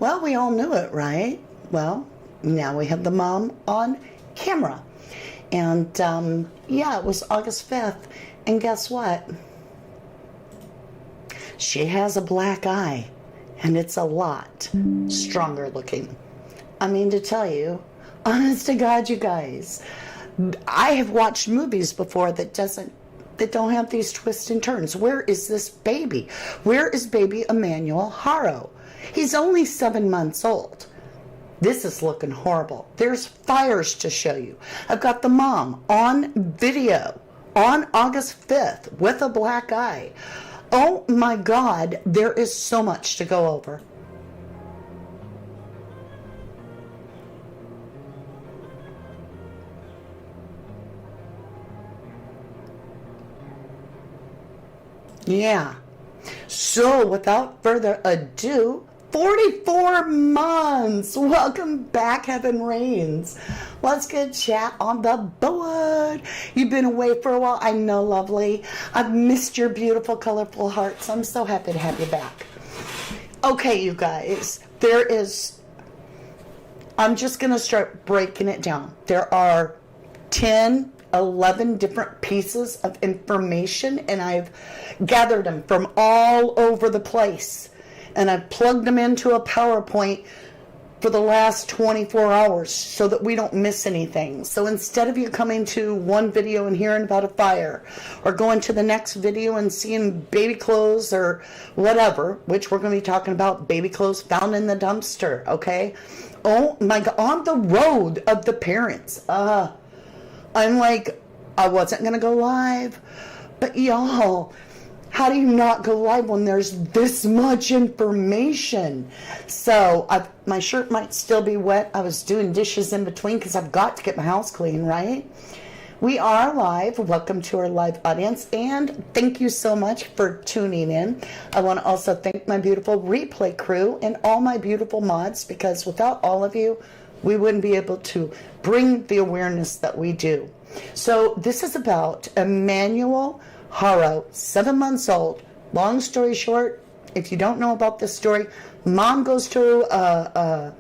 Well, we all knew it, right? Well, now we have the mom on camera. And yeah, it was August 5th. And guess what? She has a black eye. And it's a lot stronger looking. I mean, to tell you, honest to God, you guys, I have watched movies before that don't have these twists and turns. Where is this baby? Where is baby Emmanuel Haro? He's only 7 months old. This is looking horrible. There's fires to show you. I've got the mom on video on August 5th with a black eye. Oh my God, there is so much to go over. Yeah. So without further ado, 44 months. Welcome back, Heaven Reigns. Let's get chat on the board. You've been away for a while. I know, lovely. I've missed your beautiful, colorful hearts. I'm so happy to have you back. Okay, you guys, I'm just going to start breaking it down. There are 10, 11 different pieces of information, and I've gathered them from all over the place. And I've plugged them into a PowerPoint for the last 24 hours so that we don't miss anything. So instead of you coming to one video and hearing about a fire, or going to the next video and seeing baby clothes or whatever, which we're going to be talking about baby clothes found in the dumpster, okay? Oh my God, on the road of the parents. I'm like, I wasn't going to go live, but y'all, how do you not go live when there's this much information? So my shirt might still be wet. I was doing dishes in between because I've got to get my house clean, right? We are live. Welcome to our live audience, and thank you so much for tuning in. I want to also thank my beautiful replay crew and all my beautiful mods, because without all of you, we wouldn't be able to bring the awareness that we do. So this is about Emmanuel Haro, 7 months old. Long story short, if you don't know about this story, mom goes to a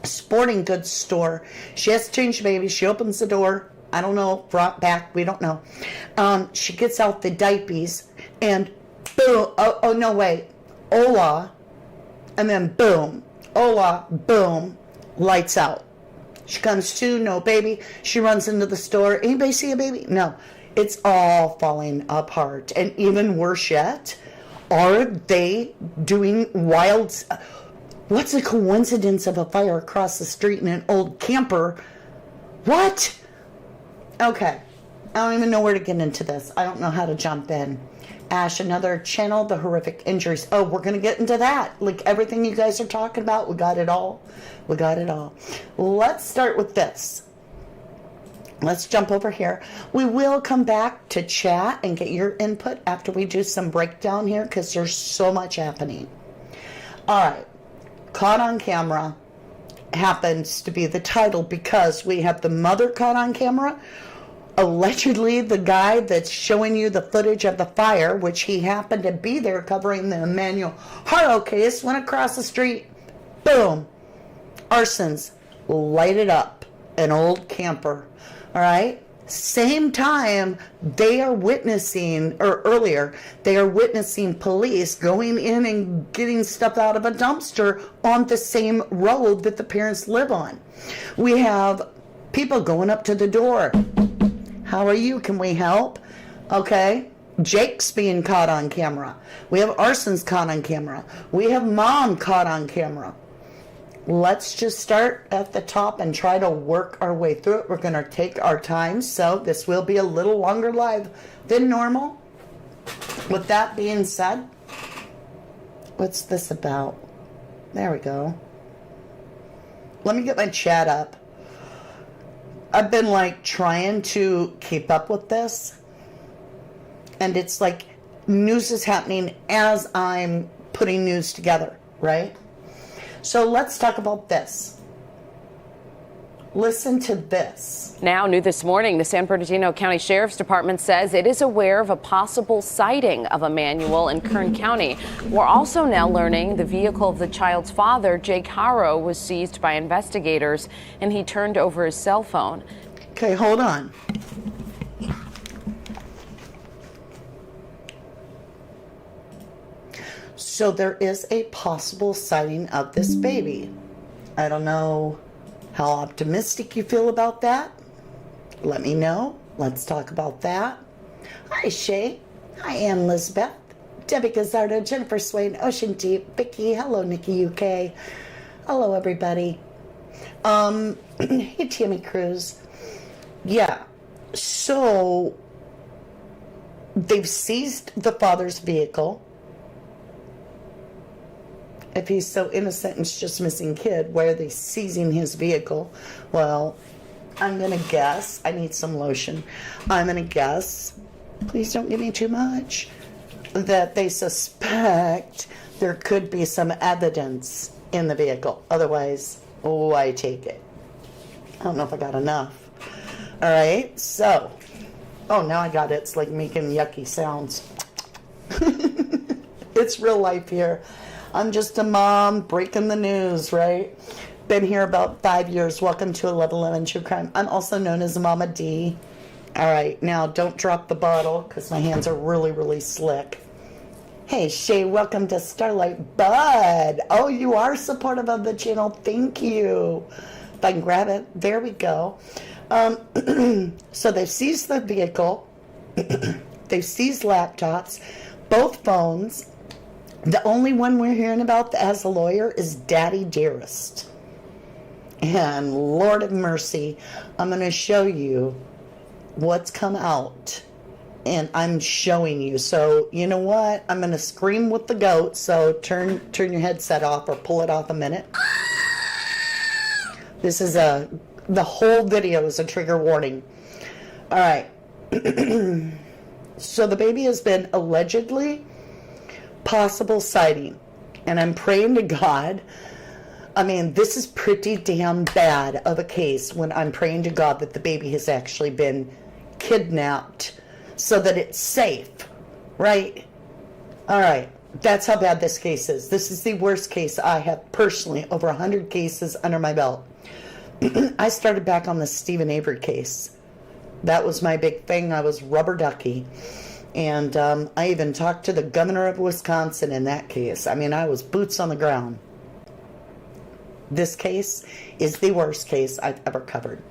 sporting goods store. She has to change the baby. She opens the door. I don't know, front, back, we don't know. She gets out the diapers, and boom, oh no, wait, hola, and then boom, hola, boom, lights out. She comes to, no baby. She runs into the store. Anybody see a baby? No. It's all falling apart. And even worse yet, are they doing wild... What's the coincidence of a fire across the street in an old camper? What? Okay. I don't even know where to get into this. I don't know how to jump in. Ash, another channel, the horrific injuries. Oh, we're going to get into that. Like everything you guys are talking about, we got it all. We got it all. Let's start with this. Let's jump over here. We will come back to chat and get your input after we do some breakdown here, because there's so much happening. All right. Caught on camera happens to be the title because we have the mother caught on camera. Allegedly, the guy that's showing you the footage of the fire, which he happened to be there covering the Emmanuel Haro case, went across the street. Boom. Arsons lighted up an old camper. All right. Same time they are witnessing, or earlier, they are witnessing police going in and getting stuff out of a dumpster on the same road that the parents live on. We have people going up to the door. How are you? Can we help? Okay. Jake's being caught on camera. We have Arson's caught on camera. We have mom caught on camera. Let's just start at the top and try to work our way through it. We're going to take our time, so this will be a little longer live than normal. With that being said, what's this about? There we go. Let me get my chat up. I've been like trying to keep up with this, and it's like news is happening as I'm putting news together, right? So let's talk about this. Listen to this. Now, new this morning, the San Bernardino County Sheriff's Department says it is aware of a possible sighting of Emmanuel in Kern County. We're also now learning the vehicle of the child's father, Jake Haro, was seized by investigators, and he turned over his cell phone. Okay, hold on. So there is a possible sighting of this baby. I don't know how optimistic you feel about that. Let me know. Let's talk about that. Hi, Shay. Hi, Ann Elizabeth. Debbie Gazzardo, Jennifer Swain, Ocean Deep, Vicky. Hello, Nikki UK. Hello, everybody. Hey, Tammy Cruz. Yeah. So they've seized the father's vehicle. If he's so innocent and it's just a missing kid, why are they seizing his vehicle? Well, I'm going to guess. I need some lotion. I'm going to guess, please don't give me too much, that they suspect there could be some evidence in the vehicle. Otherwise, why take it? I don't know if I got enough. All right, so, oh, now I got it. It's like making yucky sounds. It's real life here. I'm just a mom breaking the news, right? Been here about 5 years. Welcome to 1111 True Crime. I'm also known as Mama D. All right, now don't drop the bottle because my hands are really, really slick. Hey, Shay, welcome to Starlight Bud. Oh, you are supportive of the channel. Thank you. If I can grab it. There we go. So they've seized the vehicle. They've seized laptops, both phones. The only one we're hearing about as a lawyer is Daddy Dearest. And Lord of mercy, I'm going to show you what's come out. And I'm showing you. So, you know what? I'm going to scream with the goat. So turn your headset off or pull it off a minute. This is the whole video is a trigger warning. All right. So the baby has been allegedly possible sighting, and I'm praying to God. I mean, this is pretty damn bad of a case when I'm praying to God that the baby has actually been kidnapped so that it's safe, right? All right, that's how bad this case is. This is the worst case I have personally, over 100 cases under my belt. I started back on the Stephen Avery case. That was my big thing. I was rubber ducky. And I even talked to the governor of Wisconsin in that case. I mean, I was boots on the ground. This case is the worst case I've ever covered.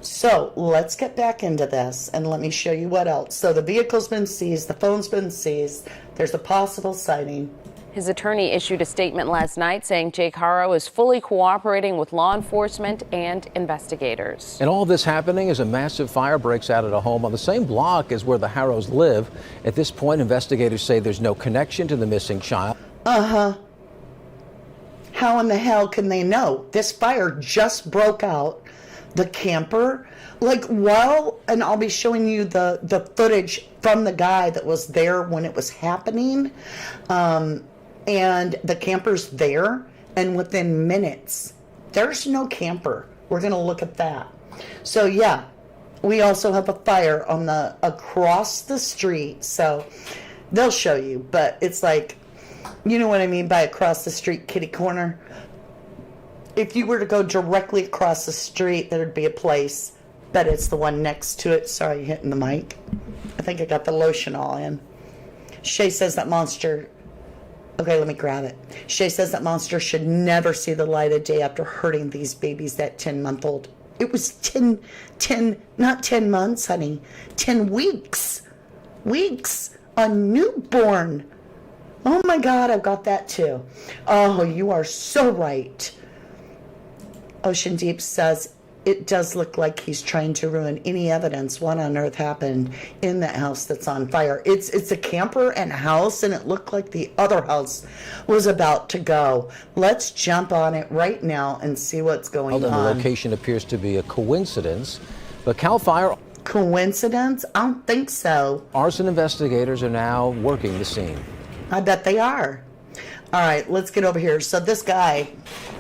So let's get back into this and let me show you what else. So the vehicle's been seized, the phone's been seized, there's a possible sighting. His attorney issued a statement last night saying Jake Haro is fully cooperating with law enforcement and investigators. And all this happening as a massive fire breaks out at a home on the same block as where the Haros live. At this point, investigators say there's no connection to the missing child. How in the hell can they know? This fire just broke out. The camper, and I'll be showing you the footage from the guy that was there when it was happening. And the camper's there, and within minutes, there's no camper. We're going to look at that. So, yeah, we also have a fire on across the street. So, they'll show you, but it's like, you know what I mean by across the street kitty corner? If you were to go directly across the street, there'd be a place, but it's the one next to it. Sorry, hitting the mic. I think I got the lotion all in. Shay says that monster... Okay, let me grab it. Shay says that monster should never see the light of day after hurting these babies, that 10-month-old. It was 10, not 10 months, honey. 10 weeks. Weeks. A newborn. Oh my God, I've got that too. Oh, you are so right. Ocean Deep says, it does look like he's trying to ruin any evidence what on earth happened in that house that's on fire. It's a camper and a house, and it looked like the other house was about to go. Let's jump on it right now and see what's going on. The location appears to be a coincidence, but CAL FIRE... Coincidence? I don't think so. Arson investigators are now working the scene. I bet they are. All right, let's get over here. So this guy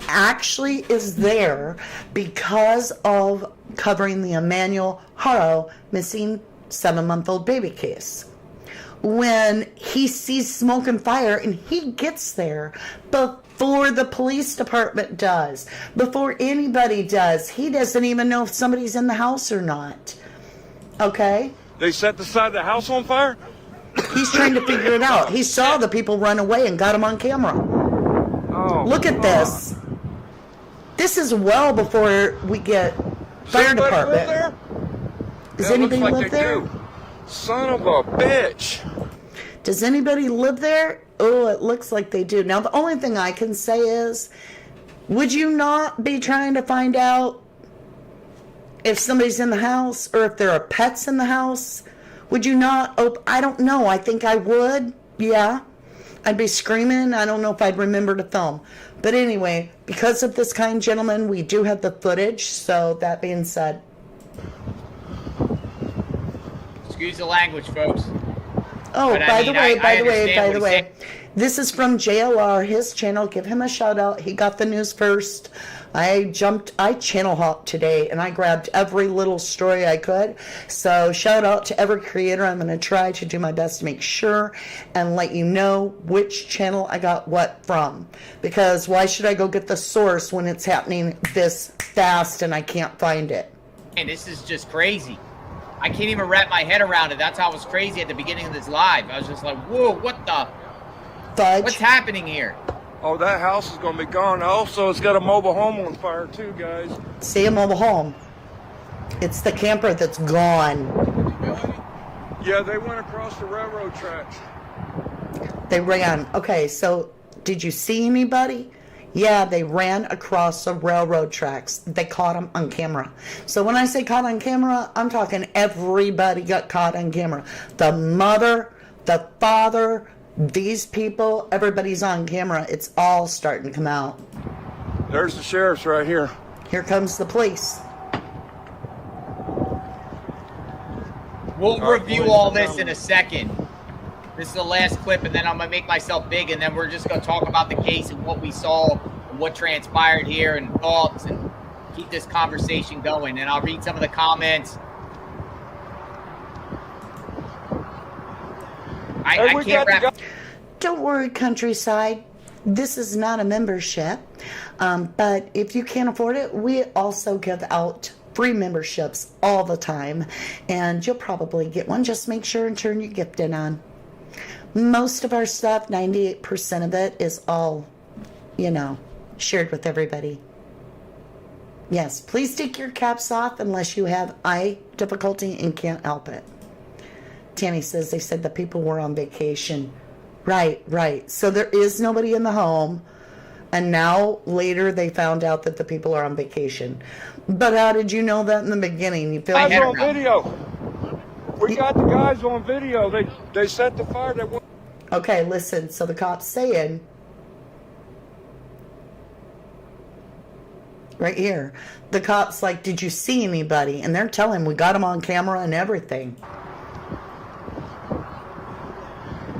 actually is there because of covering the Emmanuel Haro missing 7-month-old baby case. When he sees smoke and fire, and he gets there before the police department does, before anybody does. He doesn't even know if somebody's in the house or not. Okay? They set the side of the house on fire? He's trying to figure it out. He saw the people run away and got him on camera. Oh, Look at this. This is well before we get fire department. There? Does Yeah, anybody looks like live they there? do. Son of a bitch. Does anybody live there? Oh, it looks like they do. Now, the only thing I can say is, would you not be trying to find out if somebody's in the house or if there are pets in the house? Would you not? Oh, I don't know. I think I would. Yeah. I'd be screaming. I don't know if I'd remember to film. But anyway, because of this kind gentleman, we do have the footage. So that being said. Excuse the language, folks. Oh, But by the understand what way, he's this is from JLR, his channel. Give him a shout out. He got the news first. I channel hopped today and I grabbed every little story I could. So shout out to every creator. I'm going to try to do my best to make sure and let you know which channel I got what from. Because why should I go get the source when it's happening this fast and I can't find it? And this is just crazy. I can't even wrap my head around it. That's how it was crazy at the beginning of this live. I was just like, whoa, what the? Fudge. What's happening here? Oh, that house is going to be gone. Also, it's got a mobile home on fire, too, guys. See a mobile home. It's the camper that's gone. Yeah, they went across the railroad tracks. They ran. Okay, so did you see anybody? Yeah, they ran across the railroad tracks. They caught them on camera. So when I say caught on camera, I'm talking everybody got caught on camera. The mother, the father, these people, everybody's on camera. It's all starting to come out. There's the sheriff's right here. Here comes the police. We'll All right, review boys, all I'm this down. in a second. This is the last clip, and then I'm going to make myself big, and then we're just going to talk about the case and what we saw and what transpired here and thoughts and keep this conversation going. And I'll read some of the comments. I we can't got wrap... Don't worry, countryside. This is not a membership. But if you can't afford it, we also give out free memberships all the time. And you'll probably get one. Just make sure and turn your gift in on. Most of our stuff, 98% of it, is all, shared with everybody. Yes, please take your caps off unless you have eye difficulty and can't help it. Tammy says they said the people were on vacation. Right. So there is nobody in the home. And now, later, they found out that the people are on vacation. But how did you know that in the beginning? You feel Guys had on it wrong. video. We got the guys on video. They set the fire. They went. Okay, listen. So the cop's saying, right here, the cop's like, did you see anybody? And they're telling him, we got him on camera and everything.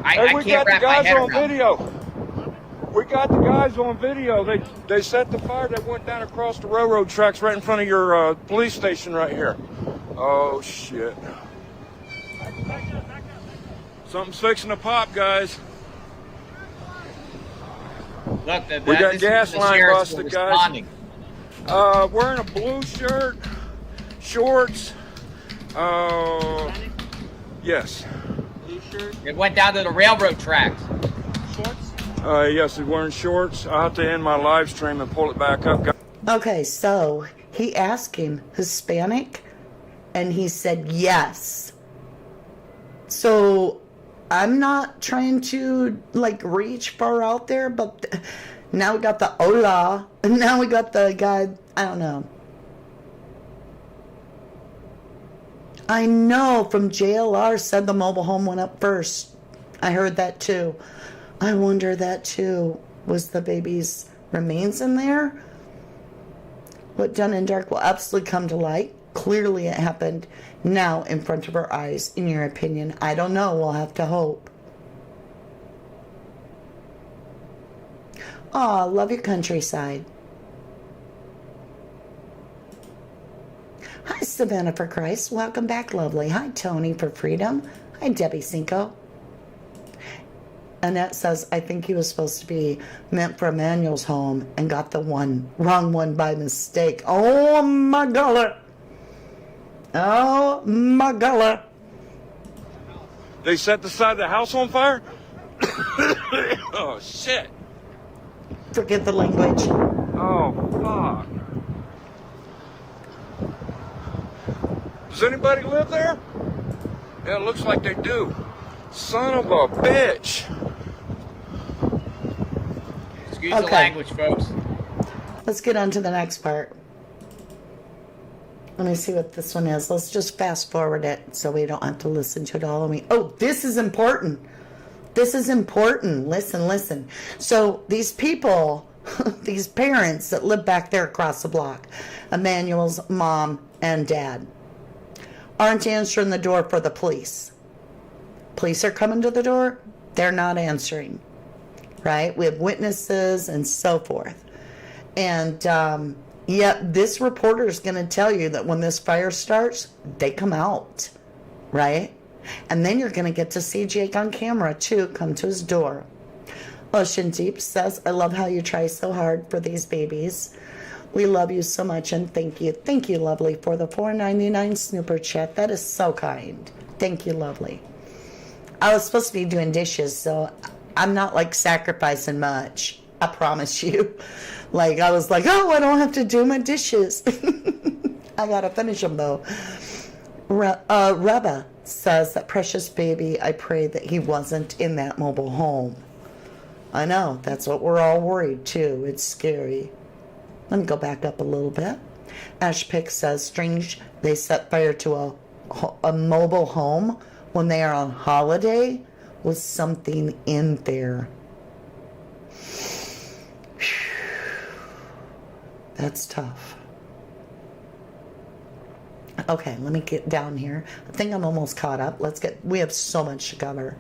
Hey, I we can't got the wrap my guys head on around it. video. We got the guys on video. They set the fire. They went down across the railroad tracks right in front of your police station right here. Oh, shit. Something's fixing to pop, guys. Look, We got gas line sheriffs busted, were guys. responding. Wearing a blue shirt, shorts. Yes. It went down to the railroad tracks. Yes, he's wearing shorts. I'll have to end my live stream and pull it back up. Okay, so he asked him, Hispanic? And he said yes. So I'm not trying to reach far out there, but now we got the hola, and now we got the guy, I don't know. I know from JLR said the mobile home went up first. I heard that too. I wonder that too. Was the baby's remains in there? What done in dark will absolutely come to light. Clearly it happened now in front of our eyes. In your opinion, I don't know. We'll have to hope. Aw, love your countryside. Hi, Savannah for Christ. Welcome back, lovely. Hi, Tony for Freedom. Hi, Debbie Cinco. Annette says, I think he was supposed to be meant for Emmanuel's home and got the wrong one by mistake. Oh, my gullet. Oh, my gullet. They set the side of the house on fire? Oh, shit. Forget the language. Oh, fuck. Does anybody live there? Yeah, it looks like they do. Son of a bitch. Excuse the language, folks. Let's get on to the next part. Let me see what this one is. Let's just fast forward it so we don't have to listen to it all. Oh, this is important. This is important. Listen, listen. So these people, these parents that live back there across the block, Emmanuel's mom and dad, aren't answering the door for the police. Police are coming to the door. They're not answering. Right? We have witnesses and so forth. And yet this reporter is going to tell you that when this fire starts, they come out. Right? And then you're going to get to see Jake on camera, too, come to his door. Ocean Deep says, I love how you try so hard for these babies. We love you so much and thank you. Thank you, lovely, for the $4.99 snooper chat. That is so kind. Thank you, lovely. I was supposed to be doing dishes, so I'm not, like, sacrificing much. I promise you. Like, I was like, oh, I don't have to do my dishes. I got to finish them, though. Rebecca says that precious baby, I pray that he wasn't in that mobile home. I know. That's what we're all worried, too. It's scary. Let me go back up a little bit. Ash Pick says, strange they set fire to a mobile home when they are on holiday with something in there. That's tough. Okay, let me get down here. I think I'm almost caught up. We have so much to cover.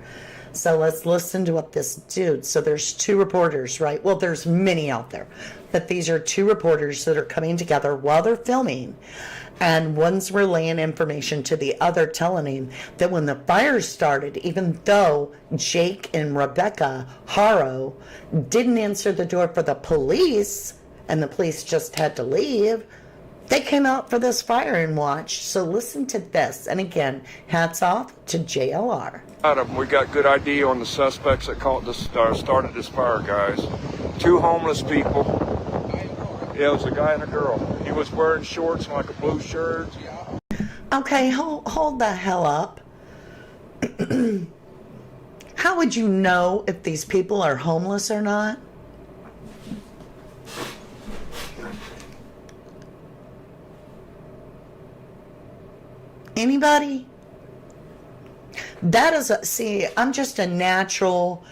So let's listen to what this dude, so there's two reporters, right? Well, there's many out there, but these are two reporters that are coming together while they're filming, and one's relaying information to the other, telling him that when the fire started, even though Jake and Rebecca Haro didn't answer the door for the police, and the police just had to leave, they came out for this fire and watched. So listen to this. And again, hats off to JLR. We got good ID on the suspects that started this fire, guys. Two homeless people. Yeah, it was a guy and a girl. He was wearing shorts and like a blue shirt. Okay, hold the hell up. How would you know if these people are homeless or not? Anybody? That is see, I'm just a natural,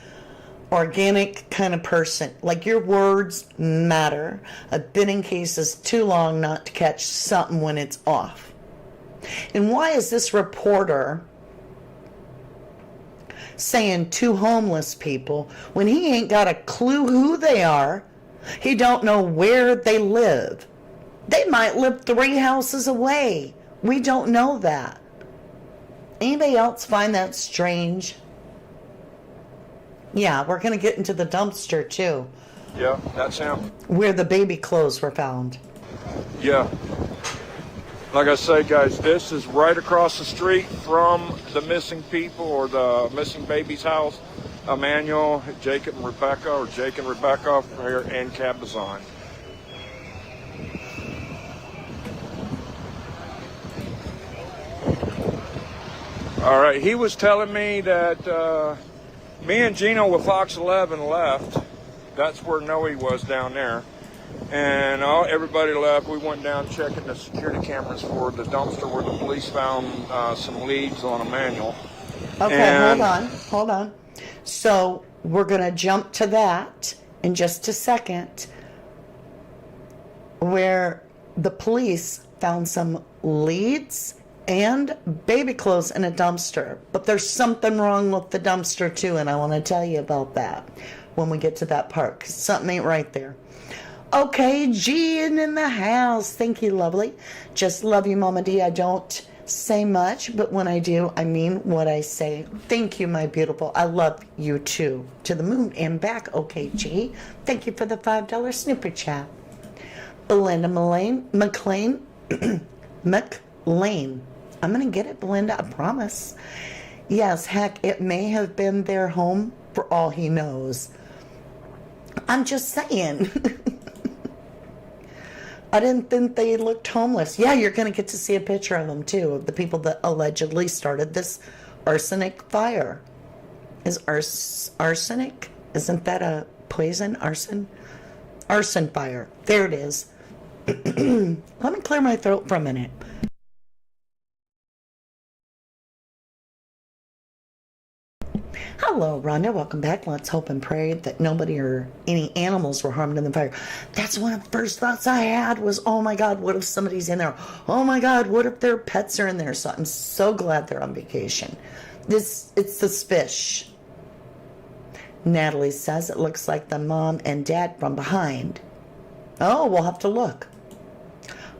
organic kind of person. Like, your words matter. I've been in cases too long not to catch something when it's off. And why is this reporter saying two homeless people when he ain't got a clue who they are? He don't know where they live. They might live 3 houses away. We don't know that. Anybody else find that strange? Yeah, we're going to get into the dumpster, too. Yeah, that's him. Where the baby clothes were found. Yeah. Like I say, guys, this is right across the street from the missing people or the missing baby's house. Emmanuel, Jake and Rebecca here in Cabazon. All right, he was telling me that me and Gino with Fox 11 left. That's where Noe was down there. And everybody left. We went down checking the security cameras for the dumpster where the police found some leads on Emmanuel. Okay, and hold on. So we're going to jump to that in just a second, where the police found some leads and baby clothes in a dumpster. But there's something wrong with the dumpster too, and I want to tell you about that. when we get to that part, 'cause something ain't right there. Okay, Jean in the house. Thank you, lovely. Just love you, Mama D. I don't say much, but when I do, I mean what I say. Thank you, my beautiful. I love you too. To the moon and back, okay, G. Thank you for the $5 snooper chat. Belinda McLean. McLean. I'm going to get it, Belinda, I promise. Yes, heck, it may have been their home for all he knows. I'm just saying. I didn't think they looked homeless. Yeah, you're going to get to see a picture of them, too, of the people that allegedly started this arsenic fire. Is arsenic? Isn't that a poison? Arson? Arson fire. There it is. Let me clear my throat for a minute. Hello, Rhonda. Welcome back. Let's hope and pray that nobody or any animals were harmed in the fire. That's one of the first thoughts I had was, oh my God, what if somebody's in there? Oh my God, what if their pets are in there? So I'm so glad they're on vacation. It's this fish. Natalie says it looks like the mom and dad from behind. Oh, we'll have to look.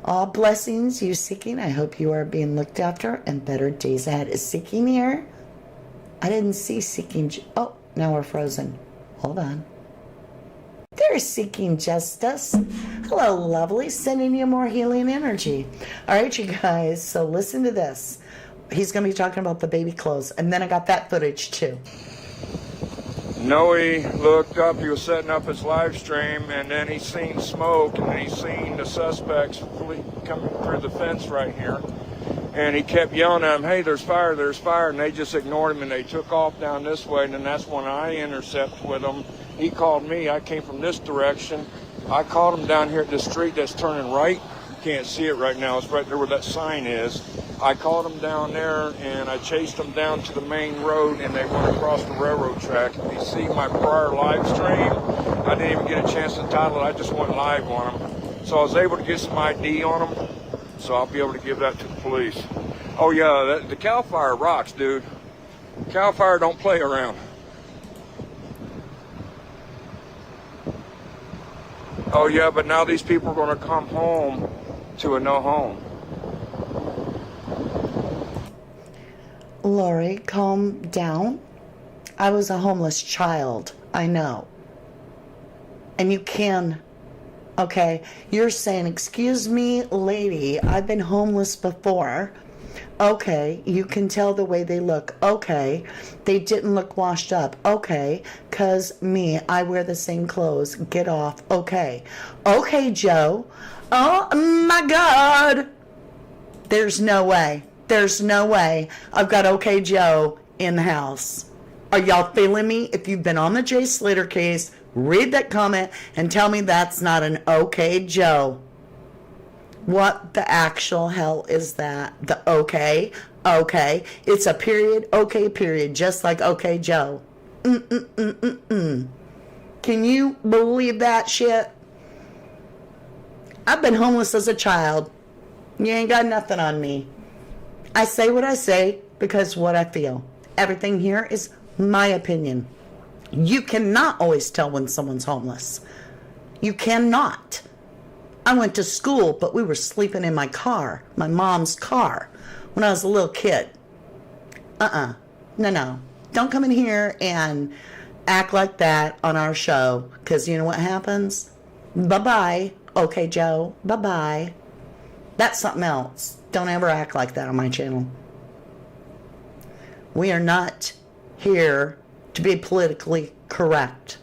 All blessings, you seeking. I hope you are being looked after and better days ahead. Is seeking here? I didn't see seeking. Oh, now we're frozen. Hold on. There's seeking justice. Hello, lovely. Sending you more healing energy. All right, you guys. So listen to this. He's going to be talking about the baby clothes. And then I got that footage too. Noe looked up. He was setting up his live stream, and then he seen smoke, and then he seen the suspects coming through the fence right here. And he kept yelling at them, hey, there's fire, and they just ignored him, and they took off down this way, and then that's when I intercepted with him. He called me. I came from this direction. I called him down here at this street that's turning right. You can't see it right now. It's right there where that sign is. I called him down there, and I chased them down to the main road, and they went across the railroad track. If you see my prior live stream, I didn't even get a chance to title it. I just went live on them. So I was able to get some ID on them. So I'll be able to give that to the police. Oh yeah, the Cal Fire rocks, dude. Cal Fire don't play around. Oh yeah, but now these people are going to come home to a no home. Lori, calm down. I was a homeless child. I know. And you can. Okay, you're saying, excuse me, lady, I've been homeless before. Okay, you can tell the way they look. Okay, they didn't look washed up. Okay, 'cause me, I wear the same clothes. Get off. Okay. Okay, Joe. Oh, my God. There's no way. There's no way I've got Okay Joe in the house. Are y'all feeling me? If you've been on the Jay Slater case, read that comment and tell me that's not an Okay Joe. What the actual hell is that? The okay? Okay. It's a period, okay period, just like Okay Joe. Can you believe that shit? I've been homeless as a child. You ain't got nothing on me. I say what I say because what I feel. Everything here is my opinion. You cannot always tell when someone's homeless. You cannot. I went to school, but we were sleeping in my car, my mom's car, when I was a little kid. No. Don't come in here and act like that on our show, because you know what happens? Bye-bye, Okay Joe. Bye-bye. That's something else. Don't ever act like that on my channel. We are not here to be politically correct.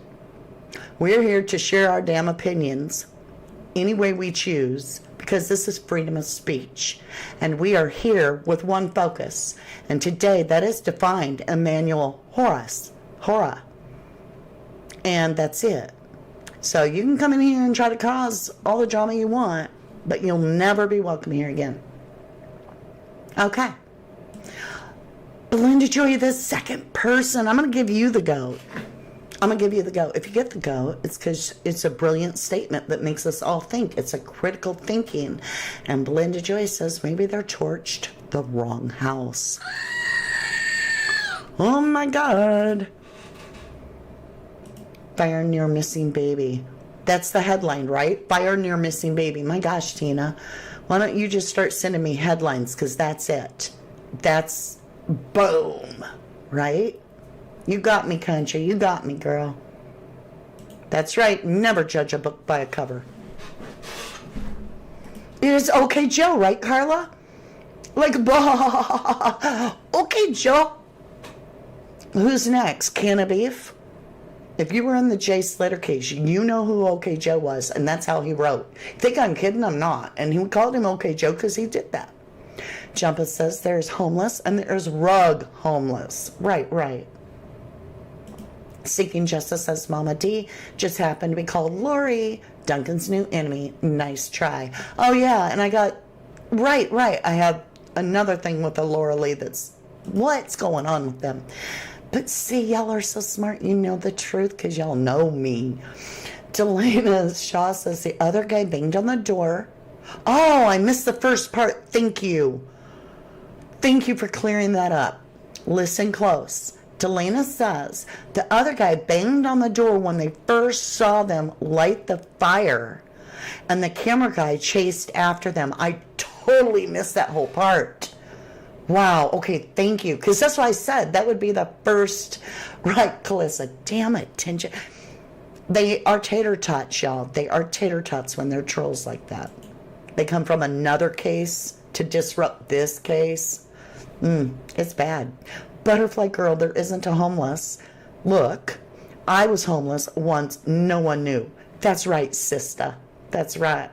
We're here to share our damn opinions any way we choose, because this is freedom of speech. And we are here with one focus. And today that is defined Emmanuel Haro. And that's it. So you can come in here and try to cause all the drama you want, but you'll never be welcome here again. Okay. Belinda Joy, the second person. I'm going to give you the goat. I'm going to give you the goat. If you get the goat, it's because it's a brilliant statement that makes us all think. It's a critical thinking. And Belinda Joy says maybe they're torched the wrong house. Oh my God. Fire near missing baby. That's the headline, right? Fire near missing baby. My gosh, Tina. Why don't you just start sending me headlines? Because that's it. That's boom. Right? You got me, country. You got me, girl. That's right. Never judge a book by a cover. It is okay, Joe, right, Carla? Like, okay, Joe. Who's next? Can of beef? If you were in the Jay Slater case, you know who OK Joe was, and that's how he wrote. You think I'm kidding? I'm not. And he called him OK Joe because he did that. Jumpa says there's homeless and there's rug homeless. Right. Seeking Justice says Mama D just happened to be called Lori, Duncan's new enemy. Nice try. Oh, yeah, and I got... Right. I have another thing with the Laura Lee that's... What's going on with them? But see, y'all are so smart. You know the truth because y'all know me. Delana Shaw says the other guy banged on the door. Oh, I missed the first part. Thank you. Thank you for clearing that up. Listen close. Delana says the other guy banged on the door when they first saw them light the fire. And the camera guy chased after them. I totally missed that whole part. Wow, okay, thank you. Because that's what I said. That would be the first. Right, Calissa. Damn it, Tinja. They are tater tots, y'all. They are tater tots when they're trolls like that. They come from another case to disrupt this case. It's bad. Butterfly Girl, there isn't a homeless. Look, I was homeless once. No one knew. That's right, sister. That's right.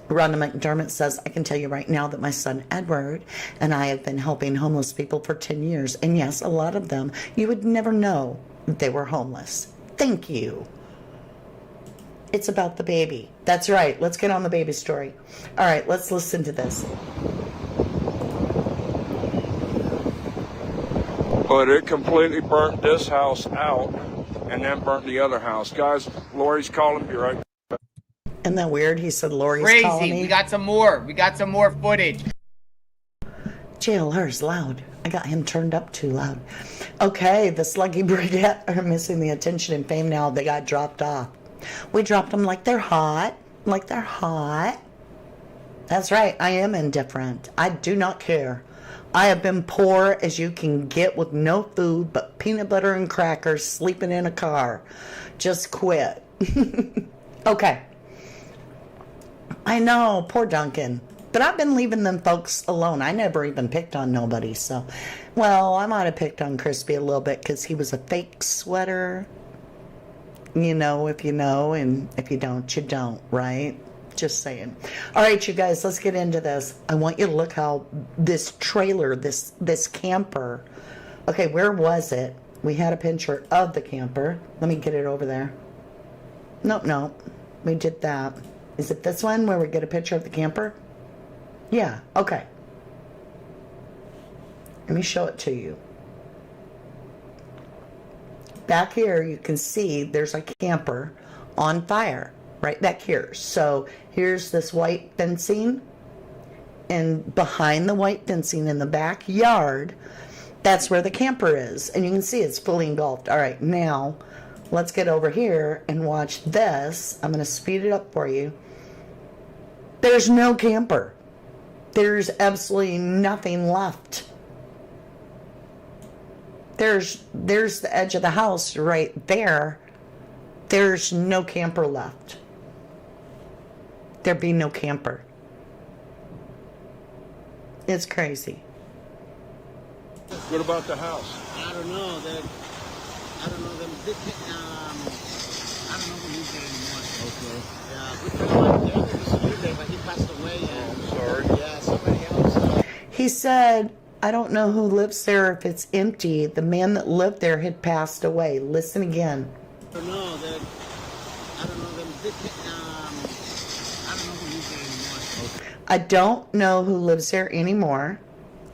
Rhonda McDermott says, I can tell you right now that my son Edward and I have been helping homeless people for 10 years. And yes, a lot of them, you would never know they were homeless. Thank you. It's about the baby. That's right. Let's get on the baby story. All right, let's listen to this. But it completely burnt this house out and then burnt the other house. Guys, Lori's calling me right now. Isn't that weird? He said Lori's calling me. Crazy. We got some more footage. JLR's loud. I got him turned up too loud. Okay, the Sluggy Brigade are missing the attention and fame now. They got dropped off. We dropped them like they're hot. Like they're hot. That's right. I am indifferent. I do not care. I have been poor as you can get with no food but peanut butter and crackers, sleeping in a car. Just quit. Okay. I know, poor Duncan. But I've been leaving them folks alone. I never even picked on nobody, so... Well, I might have picked on Crispy a little bit because he was a fake sweater. You know, if you know, and if you don't, you don't, right? Just saying. All right, you guys, let's get into this. I want you to look how this trailer, this camper... Okay, where was it? We had a picture of the camper. Let me get it over there. Nope. We did that. Is it this one where we get a picture of the camper? Yeah, okay. Let me show it to you. Back here, you can see there's a camper on fire right back here. So here's this white fencing, and behind the white fencing in the backyard, that's where the camper is. And you can see it's fully engulfed. All right, now let's get over here and watch this. I'm going to speed it up for you. There's no camper. There's absolutely nothing left. There's the edge of the house right there. There's no camper left. There'd be no camper. It's crazy. What about the house? I don't know. I don't know them. I don't know who lives there anymore. Okay. Yeah, we know there used to live there, but he passed away. I'm sorry. Yeah, somebody else. He said, I don't know who lives there if it's empty. The man that lived there had passed away. Listen again. I don't know. I don't know them. I don't know who lives there anymore. Okay. I don't know who lives there anymore.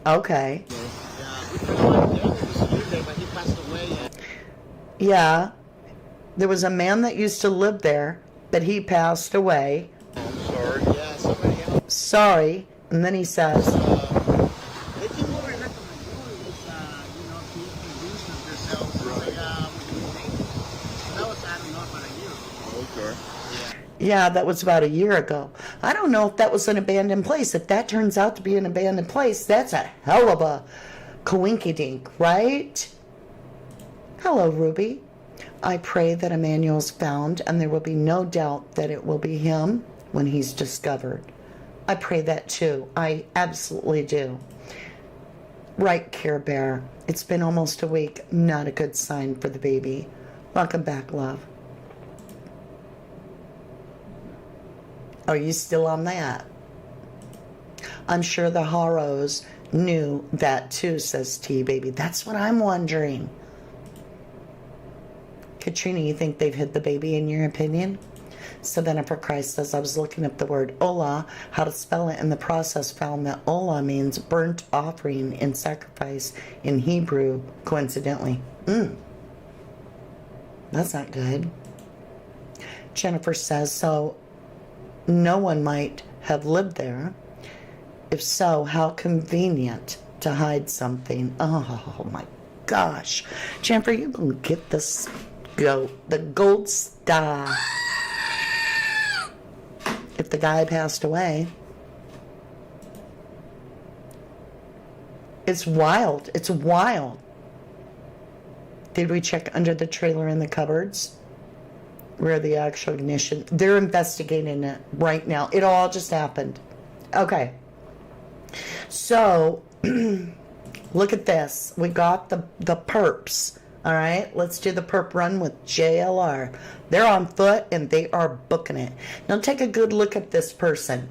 Okay. Yeah, we know there used to live there, but he passed away. Yeah. There was a man that used to live there, but he passed away. I'm sorry. Yeah, somebody else. Sorry. And then he says, They came over and knocked on my door. It was, to introduce themselves. Right. Like, Okay. Yeah, that was about a year ago. I don't know if that was an abandoned place. If that turns out to be an abandoned place, that's a hell of a coinkydink, right? Hello, Ruby. I pray that Emmanuel's found, and there will be no doubt that it will be him when he's discovered. I pray that too. I absolutely do. Right, Care Bear. It's been almost a week. Not a good sign for the baby. Welcome back, love. Are you still on that? I'm sure the Haros knew that too, says T Baby. That's what I'm wondering. Katrina, you think they've hid the baby in your opinion? Savannah for Christ says, I was looking up the word Ola, how to spell it, in the process found that Ola means burnt offering in sacrifice in Hebrew, coincidentally. That's not good. Jennifer says, so no one might have lived there. If so, how convenient to hide something. Oh my gosh. Jennifer, you gonna get this the gold star. If the guy passed away. It's wild. It's wild. Did we check under the trailer in the cupboards? Where the actual ignition. They're investigating it right now. It all just happened. Okay. So, look at this. We got the perps. All right. Let's do the perp run with JLR. They're on foot and they are booking it. Now take a good look at this person.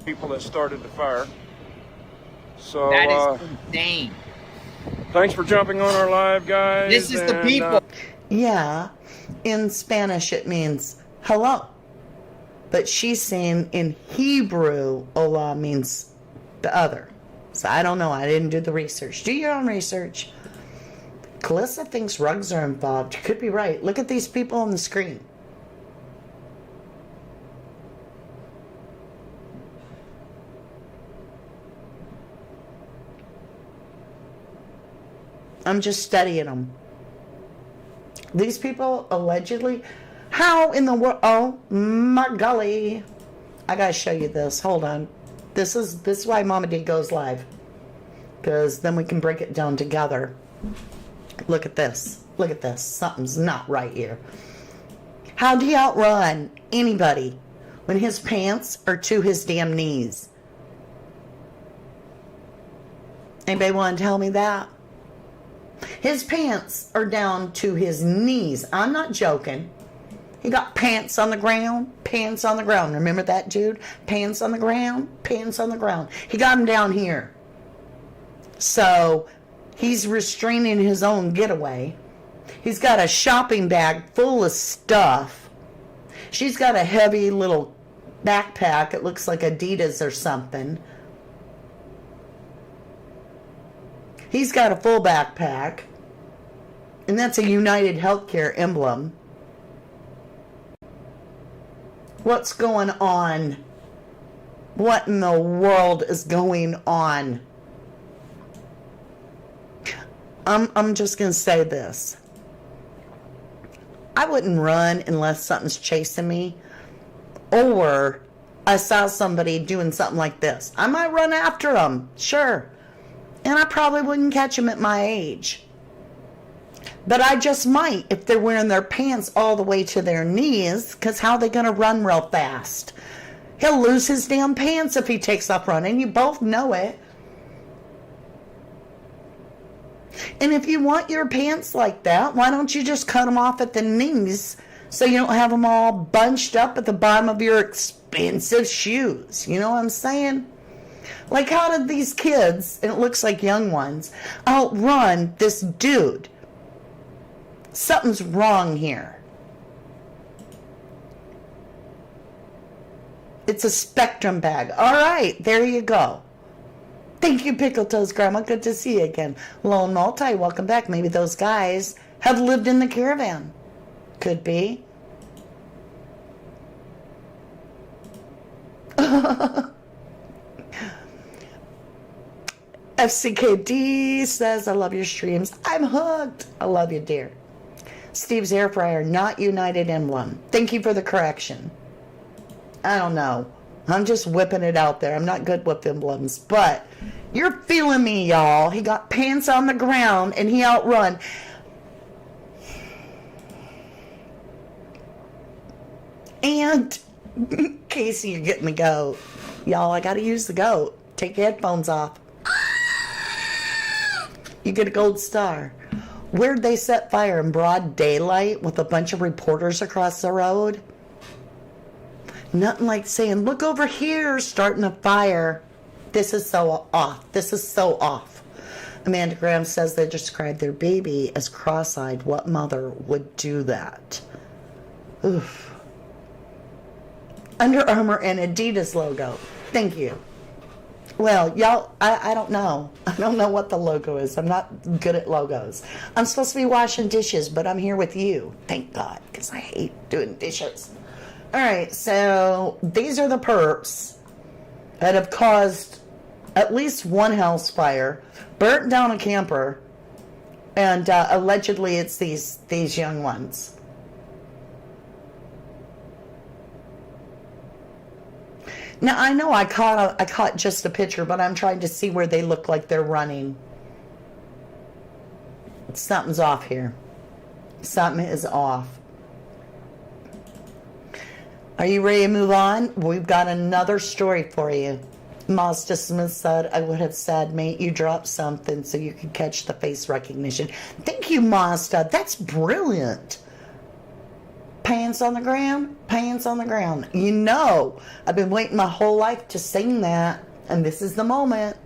People that started the fire. So That is insane. thanks for jumping on our live, guys. This is the people. Yeah. In Spanish, it means hello. But she's saying in Hebrew, Ola means the other. So I don't know. I didn't do the research. Do your own research. Calissa thinks rugs are involved. You could be right. Look at these people on the screen. I'm just studying them. These people allegedly, how in the world? Oh my golly! I gotta show you this. Hold on. This is why Mama D goes live, because then we can break it down together. Look at this. Look at this. Something's not right here. How'd he outrun anybody when his pants are to his damn knees? Anybody want to tell me that? His pants are down to his knees. I'm not joking. He got pants on the ground, pants on the ground. Remember that, Jude? Pants on the ground, pants on the ground. He got them down here. So he's restraining his own getaway. He's got a shopping bag full of stuff. She's got a heavy little backpack. It looks like Adidas or something. He's got a full backpack. And that's a United Healthcare emblem. What's going on? What in the world is going on? I'm just going to say this. I wouldn't run unless something's chasing me, or I saw somebody doing something like this. I might run after them, sure. And I probably wouldn't catch them at my age. But I just might if they're wearing their pants all the way to their knees, because how are they going to run real fast? He'll lose his damn pants if he takes off running. You both know it. And if you want your pants like that, why don't you just cut them off at the knees so you don't have them all bunched up at the bottom of your expensive shoes? You know what I'm saying? Like, how did these kids, and it looks like young ones, outrun this dude? Something's wrong here. It's a Spectrum bag. All right, there you go. Thank you, Pickle Toes Grandma. Good to see you again. Lone Multi, welcome back. Maybe those guys have lived in the caravan. Could be. FCKD says, I love your streams. I'm hooked. I love you, dear. Steve's air fryer, not United Emblem. Thank you for the correction. I don't know. I'm just whipping it out there. I'm not good with emblems, but you're feeling me, y'all. He got pants on the ground and he outrun. And Casey, you're getting the goat. Y'all, I gotta use the goat. Take your headphones off. You get a gold star. Where'd they set fire? In broad daylight with a bunch of reporters across the road? Nothing like saying, look over here, starting a fire. This is so off. This is so off. Amanda Graham says they described their baby as cross-eyed. What mother would do that? Oof. Under Armour and Adidas logo. Thank you. Well, y'all, I don't know. I don't know what the logo is. I'm not good at logos. I'm supposed to be washing dishes, but I'm here with you. Thank God, because I hate doing dishes. All right, so these are the perps that have caused at least one house fire, burnt down a camper, and allegedly it's these young ones. Now, I know I caught just a picture, but I'm trying to see where they look like they're running. Something's off here. Something is off. Are you ready to move on? We've got another story for you. Mazda Smith said, I would have said, mate, you dropped something so you could catch the face recognition. Thank you, Mazda. That's brilliant. Pants on the ground, pants on the ground. You know, I've been waiting my whole life to sing that, and this is the moment.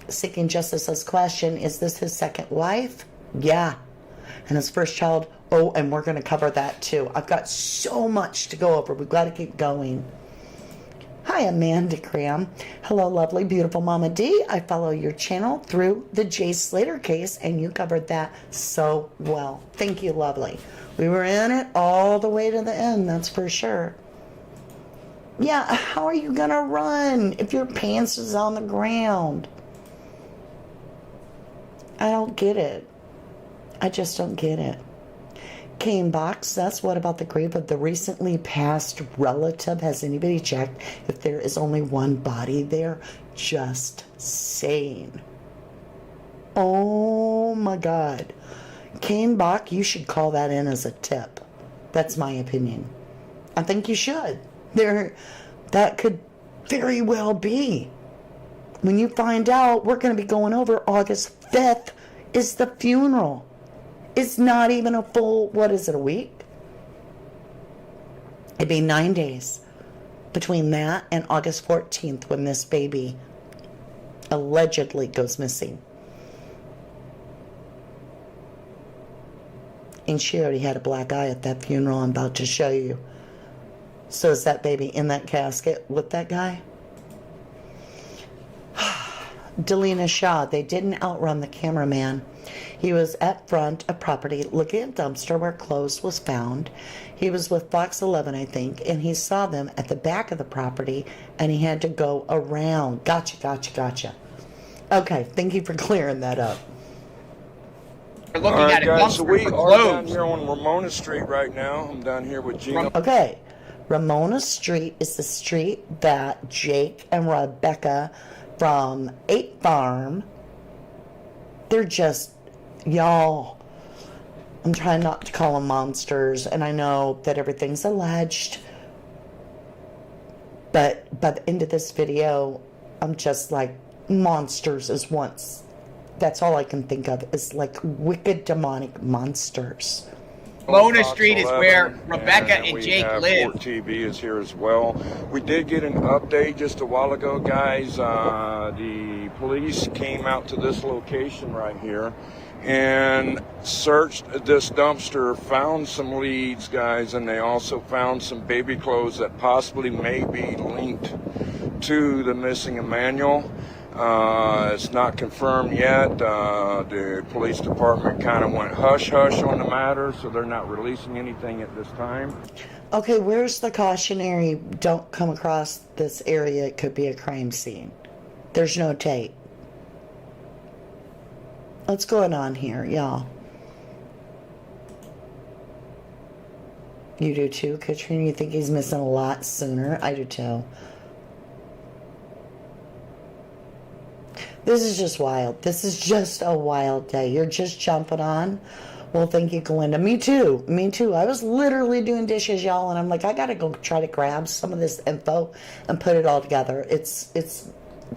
Seeking Justice's question, is this his second wife? Yeah. And his first child? Oh, and we're going to cover that too. I've got so much to go over. We've got to keep going. Hi, Amanda Graham. Hello, lovely, beautiful Mama D. I follow your channel through the Jay Slater case, and you covered that so well. Thank you, lovely. We were in it all the way to the end, that's for sure. Yeah, how are you going to run if your pants is on the ground? I don't get it. I just don't get it. Kane Box, that's what about the grave of the recently passed relative? Has anybody checked if there is only one body there? Just saying. Oh my God. Kane Bach, you should call that in as a tip. That's my opinion. I think you should. That could very well be. When you find out, we're going to be going over August 5th is the funeral. It's not even a full, what is it, a week? It'd be 9 days between that and August 14th when this baby allegedly goes missing. And she already had a black eye at that funeral I'm about to show you. So is that baby in that casket with that guy? Delina Shaw, they didn't outrun the cameraman. He was at front of property looking at dumpster where clothes was found. He was with Fox 11, I think, and he saw them at the back of the property, and he had to go around. Gotcha. Okay, thank you for clearing that up. We're looking All right, at a guys, so dumpster we for are down clothes. here on Ramona Street right now. I'm down here with Gino. Okay, Ramona Street is the street that Jake and Rebecca from 8 Farm, they're just, y'all, I'm trying not to call them monsters, and I know that everything's alleged, but by the end of this video, I'm just like, monsters is once. That's all I can think of is like wicked demonic monsters. Ramona Street is where Rebecca and Jake live. TV is here as well. We did get an update just a while ago, guys. The police came out to this location right here and searched this dumpster, found some leads, guys, and they also found some baby clothes that possibly may be linked to the missing Emmanuel. It's not confirmed yet. The police department kind of went hush-hush on the matter, so they're not releasing anything at this time. Okay, where's the cautionary, don't come across this area, it could be a crime scene? There's no tape. – What's going on here, y'all? You do too, Katrina? You think he's missing a lot sooner? I do too. This is just wild. This is just a wild day. You're just jumping on. Well, thank you, Glinda. Me too. Me too. I was literally doing dishes, y'all, and I'm like, I gotta go try to grab some of this info and put it all together. It's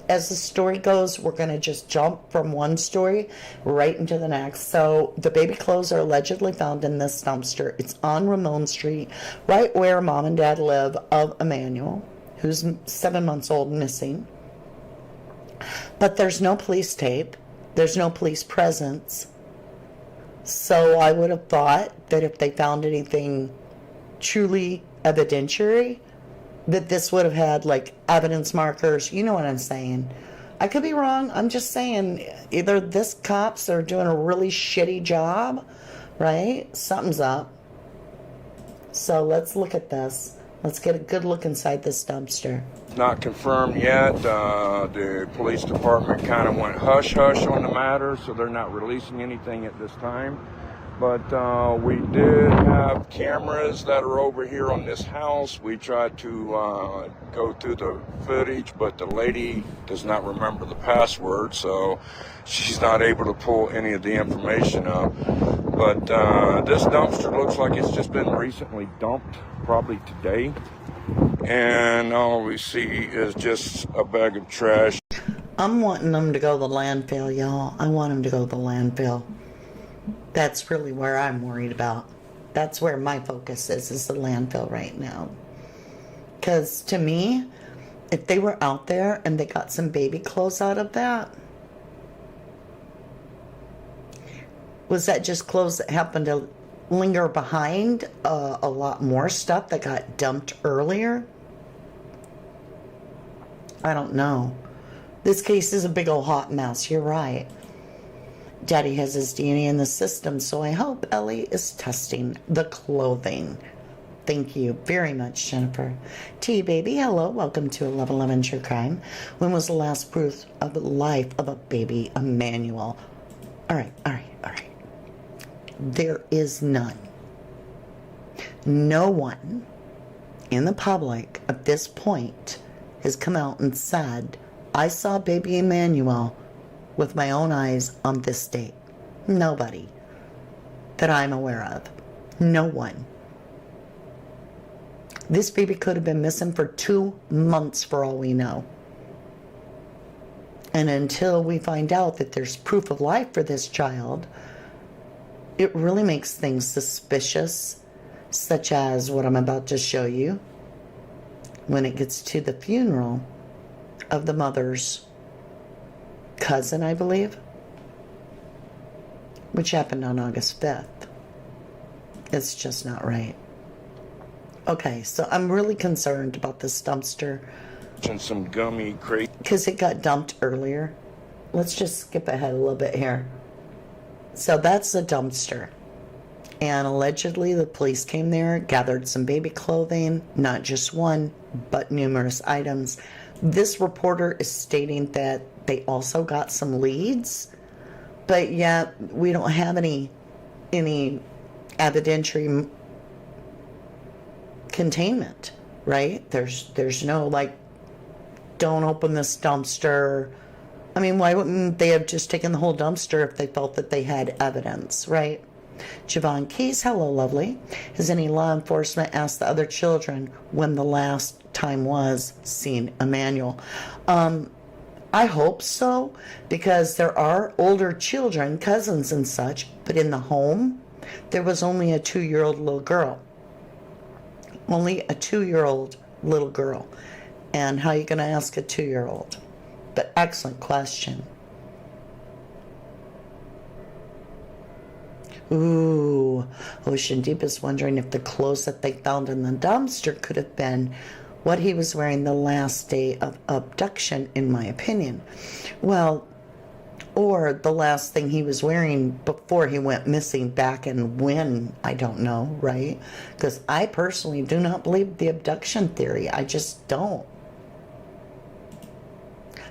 as the story goes, we're gonna just jump from one story right into the next. So the baby clothes are allegedly found in this dumpster. It's on Ramon Street, right where mom and dad live of Emmanuel, who's 7 months old, missing. But there's no police tape. There's no police presence. So I would have thought that if they found anything truly evidentiary, that this would have had like evidence markers. You know what I'm saying? I could be wrong. I'm just saying either this cops are doing a really shitty job, right? Something's up. So let's look at this. Let's get a good look inside this dumpster. Not confirmed yet. The police department kind of went hush-hush on the matter, so they're not releasing anything at this time. But we did have cameras that are over here on this house. We tried to go through the footage, but the lady does not remember the password, so she's not able to pull any of the information up. But this dumpster looks like it's just been recently dumped, probably today. And all we see is just a bag of trash. I'm wanting them to go to the landfill, y'all. I want them to go to the landfill. That's really where I'm worried about. That's where my focus is the landfill right now. Because to me, if they were out there and they got some baby clothes out of that, was that just clothes that happened to linger behind a lot more stuff that got dumped earlier? I don't know. This case is a big old hot mess. You're right. Daddy has his DNA in the system, so I hope Ellie is testing the clothing. Thank you very much, Jennifer. T baby, hello, welcome to 1111 True Crime. When was the last proof of the life of a baby Emmanuel? All right. There is none. No one in the public at this point has come out and said, I saw baby Emmanuel with my own eyes on this date. Nobody that I'm aware of. No one. This baby could have been missing for 2 months for all we know. And until we find out that there's proof of life for this child, it really makes things suspicious, such as what I'm about to show you when it gets to the funeral of the mother's cousin, I believe, which happened on August 5th. It's just not right. Okay, so I'm really concerned about this dumpster. And some gummy crate. Because it got dumped earlier. Let's just skip ahead a little bit here. So that's the dumpster. And allegedly the police came there, gathered some baby clothing, not just one, but numerous items. This reporter is stating that they also got some leads, but yet we don't have any evidentiary containment, right? There's no like, don't open this dumpster. I mean, why wouldn't they have just taken the whole dumpster if they felt that they had evidence, right? Javon Keys, hello, lovely. Has any law enforcement asked the other children when the last time was seen Emmanuel? I hope so, because there are older children, cousins and such, but in the home, there was only a 2-year-old little girl. Only a 2-year-old little girl. And how are you going to ask a 2-year-old? But excellent question. Ooh, Ocean Deep is wondering if the clothes that they found in the dumpster could have been what he was wearing the last day of abduction, in my opinion. Well, or the last thing he was wearing before he went missing back in when, I don't know, right? Because I personally do not believe the abduction theory. I just don't.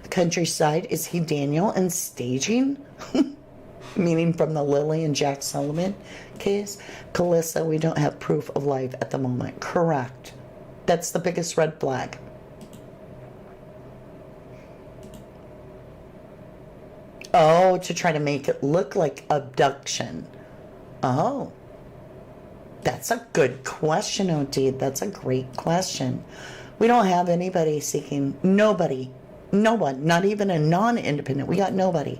The countryside, is he Daniel and staging? Meaning from the Lily and Jack Sullivan case. Calissa, we don't have proof of life at the moment. Correct. That's the biggest red flag. Oh, to try to make it look like abduction. Oh. That's a good question, OD. That's a great question. We don't have anybody seeking, nobody, no one, not even a non-independent. We got nobody.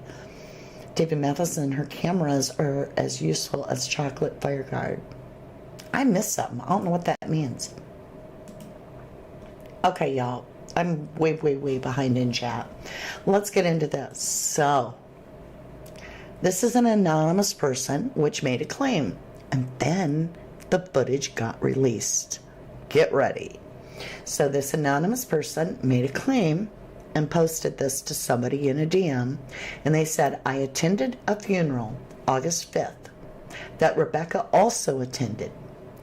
David Matheson, her cameras are as useful as chocolate fire guard. I missed something. I don't know what that means. Okay, y'all. I'm way, way, way behind in chat. Let's get into this. So, this is an anonymous person which made a claim. And then the footage got released. Get ready. So this anonymous person made a claim and posted this to somebody in a DM. And they said, I attended a funeral August 5th that Rebecca also attended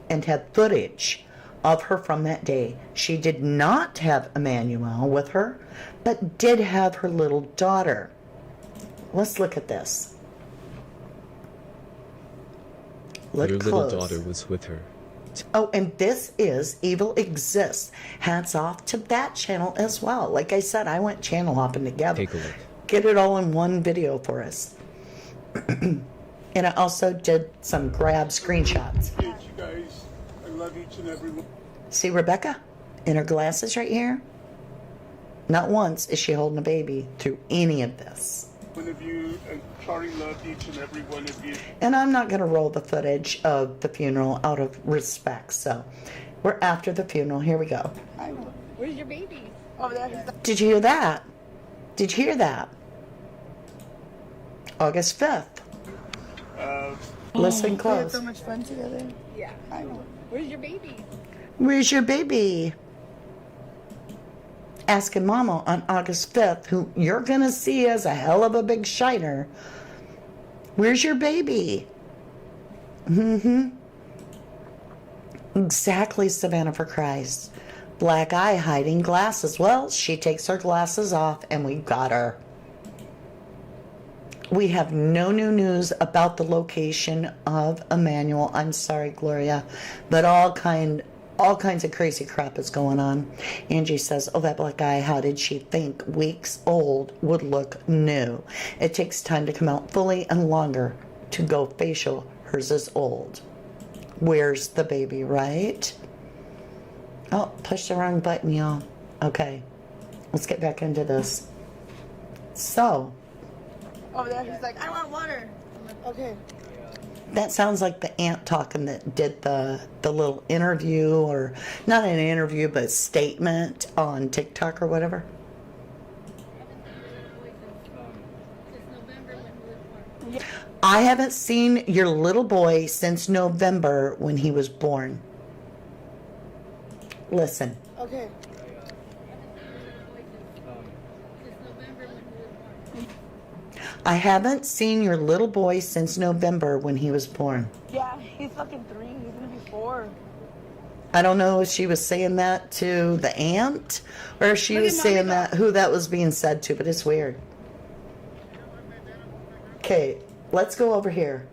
and had footage of her from that day. She did not have Emmanuel with her, but did have her little daughter. Let's look at this. Look Her close. little daughter was with her. Oh, and this is Evil Exists. Hats off to that channel as well. Like I said, I went channel hopping together. Take a look. Get it all in one video for us. And I also did some grab screenshots. You guys, I love each and every one. See Rebecca in her glasses right here? Not once is she holding a baby through any of this. One of you, and Charlie loved each and every one of you. And I'm not going to roll the footage of the funeral out of respect. So we're after the funeral. Here we go. Where's your baby? Oh, there. Did you hear that? Did you hear that? August 5th. Listen We had close. so much fun together. Yeah. I know. Where's your baby? Where's your baby? Asking Mama on August 5th, who you're going to see as a hell of a big shiner. Where's your baby? Mm-hmm. Exactly, Savannah, for Christ. Black eye hiding glasses. Well, she takes her glasses off and we got her. We have no new news about the location of Emmanuel. I'm sorry, Gloria, but all kinds of crazy crap is going on. Angie says, oh, that black eye, how did she think weeks old would look new? It takes time to come out fully and longer to go facial. Hers is old. Where's the baby, right? Oh, push the wrong button, y'all. Okay, let's get back into this. So, Oh, there. He's like, I want water. I'm like, okay. that sounds like the aunt talking that did the little interview, or not an interview, but statement on TikTok or whatever. I haven't seen your little boy since November when he was born. Listen. Okay. I haven't seen your little boy since November when he was born. Yeah, he's fucking 3. He's gonna be 4. I don't know if she was saying that to the aunt or if she Look was at saying Mommy that who that was being said to, but it's weird. Okay, let's go over here.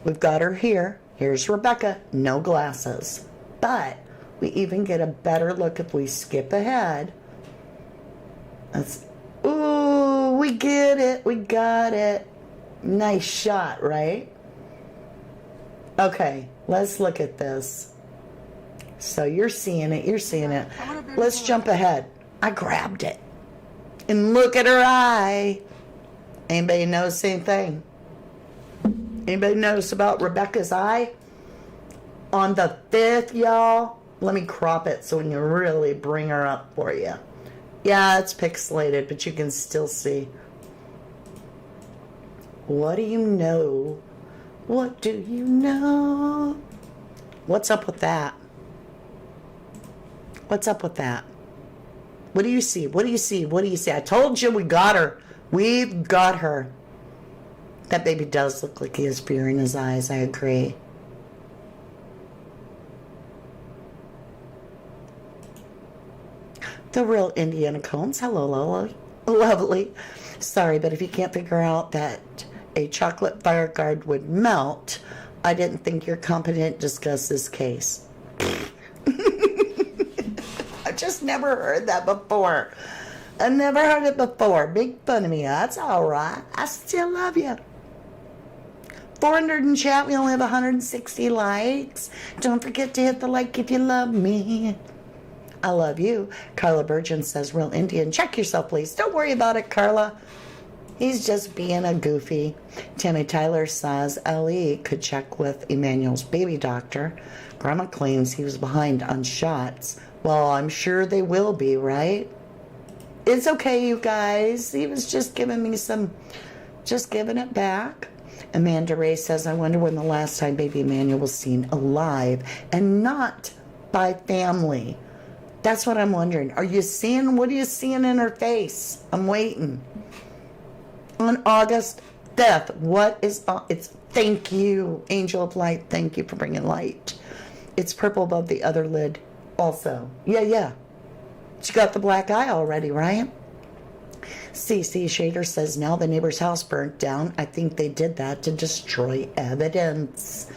We've got her here. Here's Rebecca, no glasses. But we even get a better look if we skip ahead. Let's, ooh, we get it. We got it. Nice shot, right? Okay, let's look at this. So you're seeing it. You're seeing it. Let's jump ahead. I grabbed it. And look at her eye. Anybody know the same thing? Anybody notice about Rebecca's eye? On the 5th, y'all. Let me crop it so we can really bring her up for you. Yeah, it's pixelated, but you can still see. What do you know? What do you know? What's up with that? What's up with that? What do you see? What do you see? What do you see? I told you we got her. We've got her. That baby does look like he has fear in his eyes. I agree. The real Indiana Combs. Hello, Lola. Lovely. Sorry, but if you can't figure out that a chocolate fire guard would melt. I didn't think you're competent to discuss this case. I've just never heard that before. I never heard it before. Make fun of me. That's all right. I still love you. 400 in chat. We only have 160 likes. Don't forget to hit the like if you love me. I love you. Carla Burgeon says, real Indian. Check yourself, please. Don't worry about it, Carla. He's just being a goofy. Tammy Tyler says, LE could check with Emmanuel's baby doctor. Grandma claims he was behind on shots. Well, I'm sure they will be, right? It's okay, you guys. He was just giving me just giving it back. Amanda Ray says, I wonder when the last time baby Emmanuel was seen alive and not by family. That's what I'm wondering. What are you seeing in her face? I'm waiting. On August 5th, it's thank you, Angel of Light. Thank you for bringing light. It's purple above the other lid also. Yeah. She got the black eye already, right? CC Shader says, now the neighbor's house burnt down. I think they did that to destroy evidence.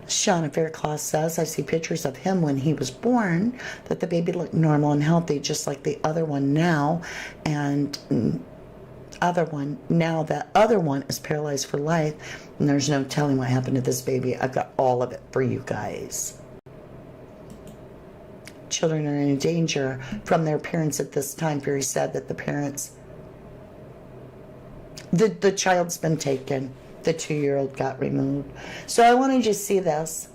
Shauna Faircloth says, I see pictures of him when he was born, that the baby looked normal and healthy, just like the other one now. And that other one is paralyzed for life. And there's no telling what happened to this baby. I've got all of it for you guys. Children are in danger from their parents at this time. Very sad that the parents, the child's been taken. The 2-year-old got removed. So I wanted you to see this.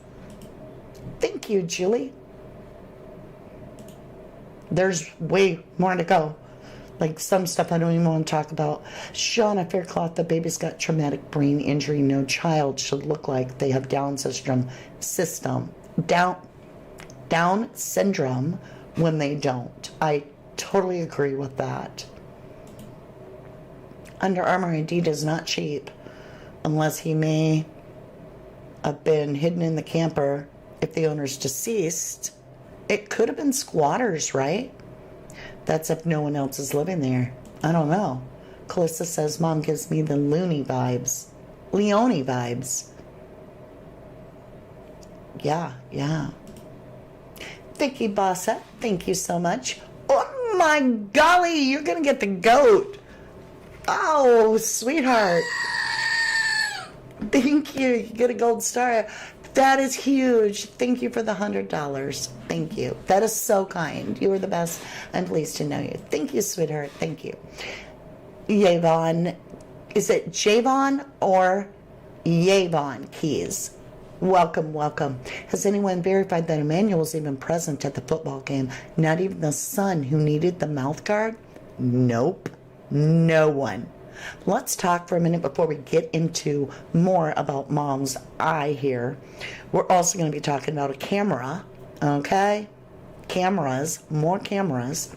Thank you, Julie. There's way more to go. Like some stuff I don't even want to talk about. Shauna Faircloth, the baby's got traumatic brain injury. No child should look like they have Down syndrome when they don't. I totally agree with that. Under Armour indeed is not cheap, unless he may have been hidden in the camper. If the owner's deceased, it could have been squatters, right? That's if no one else is living there. I don't know. Calissa says, Mom gives me the Leone vibes. Yeah. Vicky Bossa, thank you so much. Oh my golly, you're gonna get the goat. Oh, sweetheart. Thank you. You get a gold star. That is huge. Thank you for the $100. Thank you. That is so kind. You are the best. I'm pleased to know you. Thank you, sweetheart. Thank you. Yavon. Is it Javon or Yavon Keys? Welcome. Has anyone verified that Emmanuel was even present at the football game? Not even the son who needed the mouth guard? Nope. No one. Let's talk for a minute before we get into more about Mom's eye here. We're also going to be talking about a camera, okay? More cameras.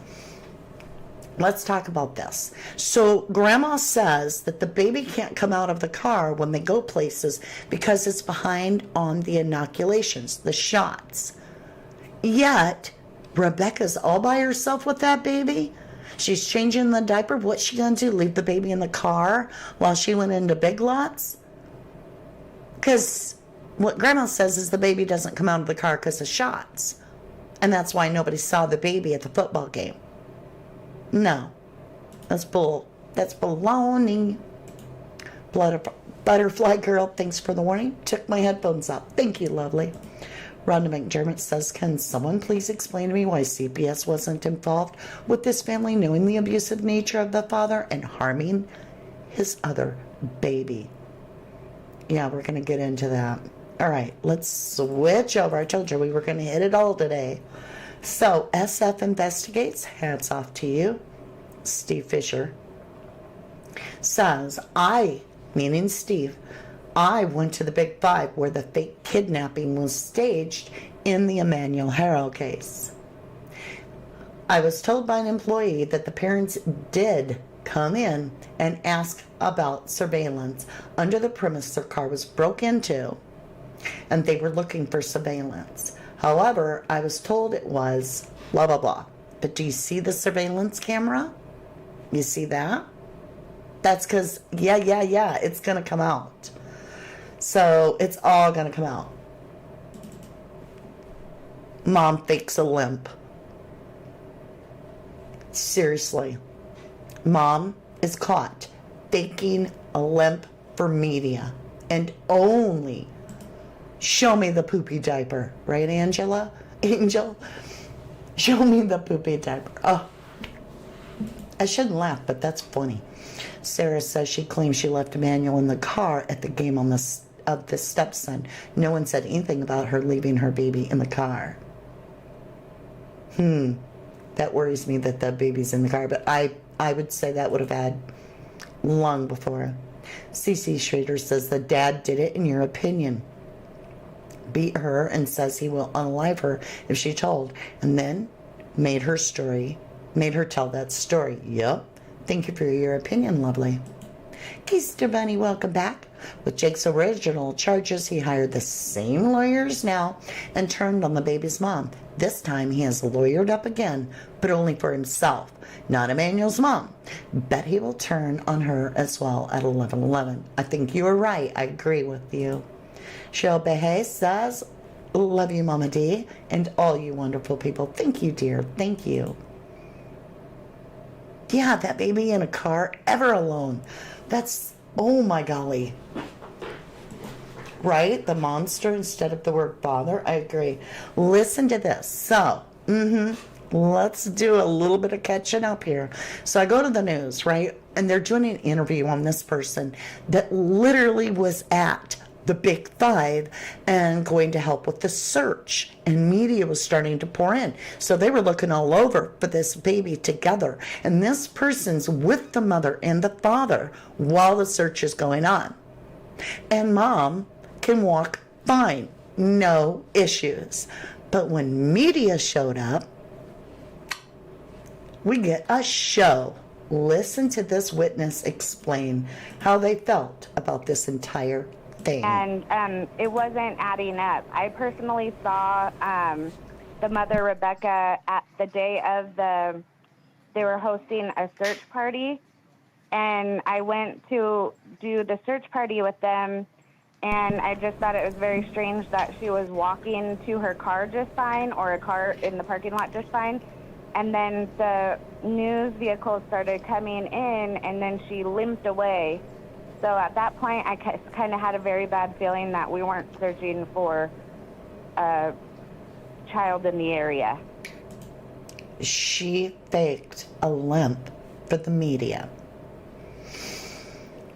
Let's talk about this. So Grandma says that the baby can't come out of the car when they go places because it's behind on the inoculations, the shots. Yet, Rebecca's all by herself with that baby. She's changing the diaper. What's she going to do? Leave the baby in the car while she went into Big Lots? Because what Grandma says is the baby doesn't come out of the car because of shots. And that's why nobody saw the baby at the football game. No. That's baloney. Butterfly Girl, thanks for the warning. Took my headphones off. Thank you, lovely. Rhonda McDermott says, can someone please explain to me why CPS wasn't involved with this family, knowing the abusive nature of the father and harming his other baby? Yeah, we're going to get into that. All right, let's switch over. I told you we were going to hit it all today. So, SF Investigates, hats off to you. Steve Fisher says, meaning Steve, I went to the Big Five where the fake kidnapping was staged in the Emmanuel Haro case. I was told by an employee that the parents did come in and ask about surveillance under the premise their car was broke into and they were looking for surveillance. However, I was told it was blah, blah, blah. But do you see the surveillance camera? You see that? That's because, yeah, it's going to come out. So it's all going to come out. Mom fakes a limp. Seriously. Mom is caught faking a limp for media. And only show me the poopy diaper. Right, Angela? Angel? Show me the poopy diaper. Oh. I shouldn't laugh, but that's funny. Sarah says she claims she left Emmanuel in the car at the game of the stepson. No one said anything about her leaving her baby in the car. That worries me that the baby's in the car, but I would say that would have had long before. CC Schrader says the dad did it, in your opinion. Beat her and says he will unalive her if she told, and then made her tell that story. Yep. Thank you for your opinion, lovely. Keister Bunny, welcome back. With Jake's original charges, he hired the same lawyers now and turned on the baby's mom. This time he has lawyered up again, but only for himself, not Emmanuel's mom. Bet he will turn on her as well at 11:11. I think you are right. I agree with you. Cheryl Behe says, love you, Mama D, and all you wonderful people. Thank you, dear. Thank you. Yeah, that baby in a car, ever alone. That's, oh my golly. Right? The monster instead of the word father. I agree. Listen to this. So, let's do a little bit of catching up here. So I go to the news, right? And they're doing an interview on this person that literally was at the Big Five and going to help with the search. And media was starting to pour in. So they were looking all over for this baby together. And this person's with the mother and the father while the search is going on. And mom can walk fine. No issues. But when media showed up, we get a show. Listen to this witness explain how they felt about this entire thing. And it wasn't adding up. I personally saw the mother, Rebecca, at the day of they were hosting a search party, and I went to do the search party with them, and I just thought it was very strange that she was walking to her car just fine, or a car in the parking lot just fine, and then the news vehicles started coming in, and then she limped away. So at that point, I kind of had a very bad feeling that we weren't searching for a child in the area. She faked a limp for the media.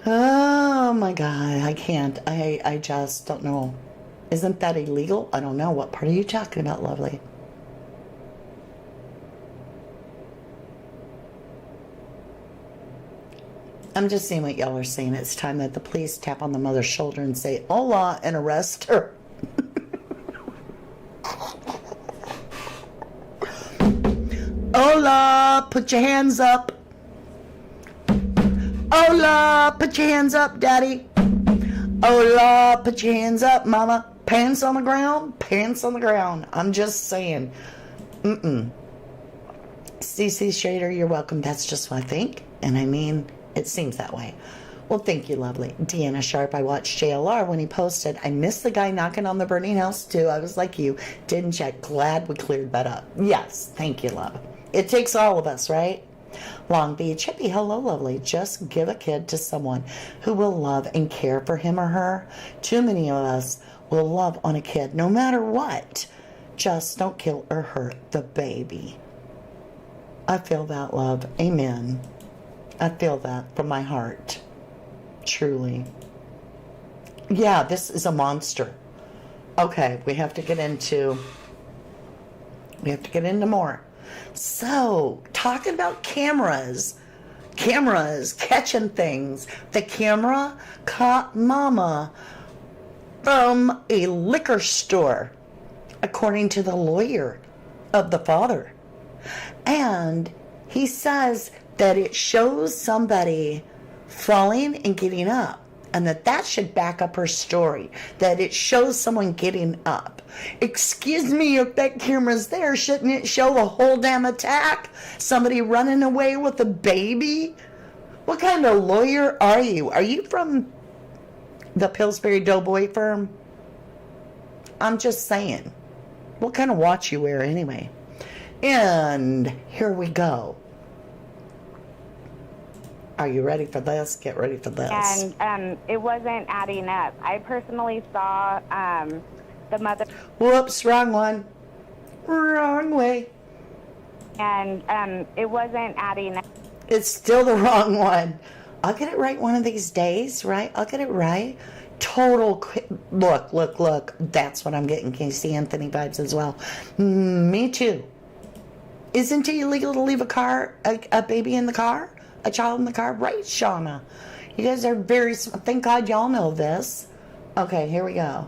Oh my God, I can't. I just don't know. Isn't that illegal? I don't know. What part are you talking about, lovely? I'm just seeing what y'all are saying. It's time that the police tap on the mother's shoulder and say, hola, and arrest her. Hola, put your hands up. Hola, put your hands up, daddy. Hola, put your hands up, mama. Pants on the ground, pants on the ground. I'm just saying. CC Schrader, you're welcome. That's just what I think. And I mean, it seems that way. Well, thank you, lovely. Deanna Sharp, I watched JLR when he posted. I missed the guy knocking on the burning house, too. I was like you. Didn't check. Glad we cleared that up. Yes, thank you, love. It takes all of us, right? Long Beach, hippie, hello, lovely. Just give a kid to someone who will love and care for him or her. Too many of us will love on a kid no matter what. Just don't kill or hurt the baby. I feel that, love. Amen. I feel that from my heart. Truly. Yeah, this is a monster. Okay, we have to get into more. So, talking about cameras catching things. The camera caught mama from a liquor store, according to the lawyer of the father. And he says that it shows somebody falling and getting up, and that should back up her story, that it shows someone getting up. Excuse me, if that camera's there, shouldn't it show the whole damn attack? Somebody running away with a baby? What kind of lawyer are you? Are you from the Pillsbury Doughboy firm? I'm just saying. What kind of watch you wear anyway? And here we go. Are you ready for this? Get ready for this. And it wasn't adding up. I personally saw the mother. Whoops, wrong one. Wrong way. And it wasn't adding up. It's still the wrong one. I'll get it right one of these days, right? I'll get it right. Total, look. That's what I'm getting Casey Anthony vibes as well. Me too. Isn't it illegal to leave a baby in the car? A child in the car? Right, Shauna? You guys are thank God y'all know this. Okay, here we go.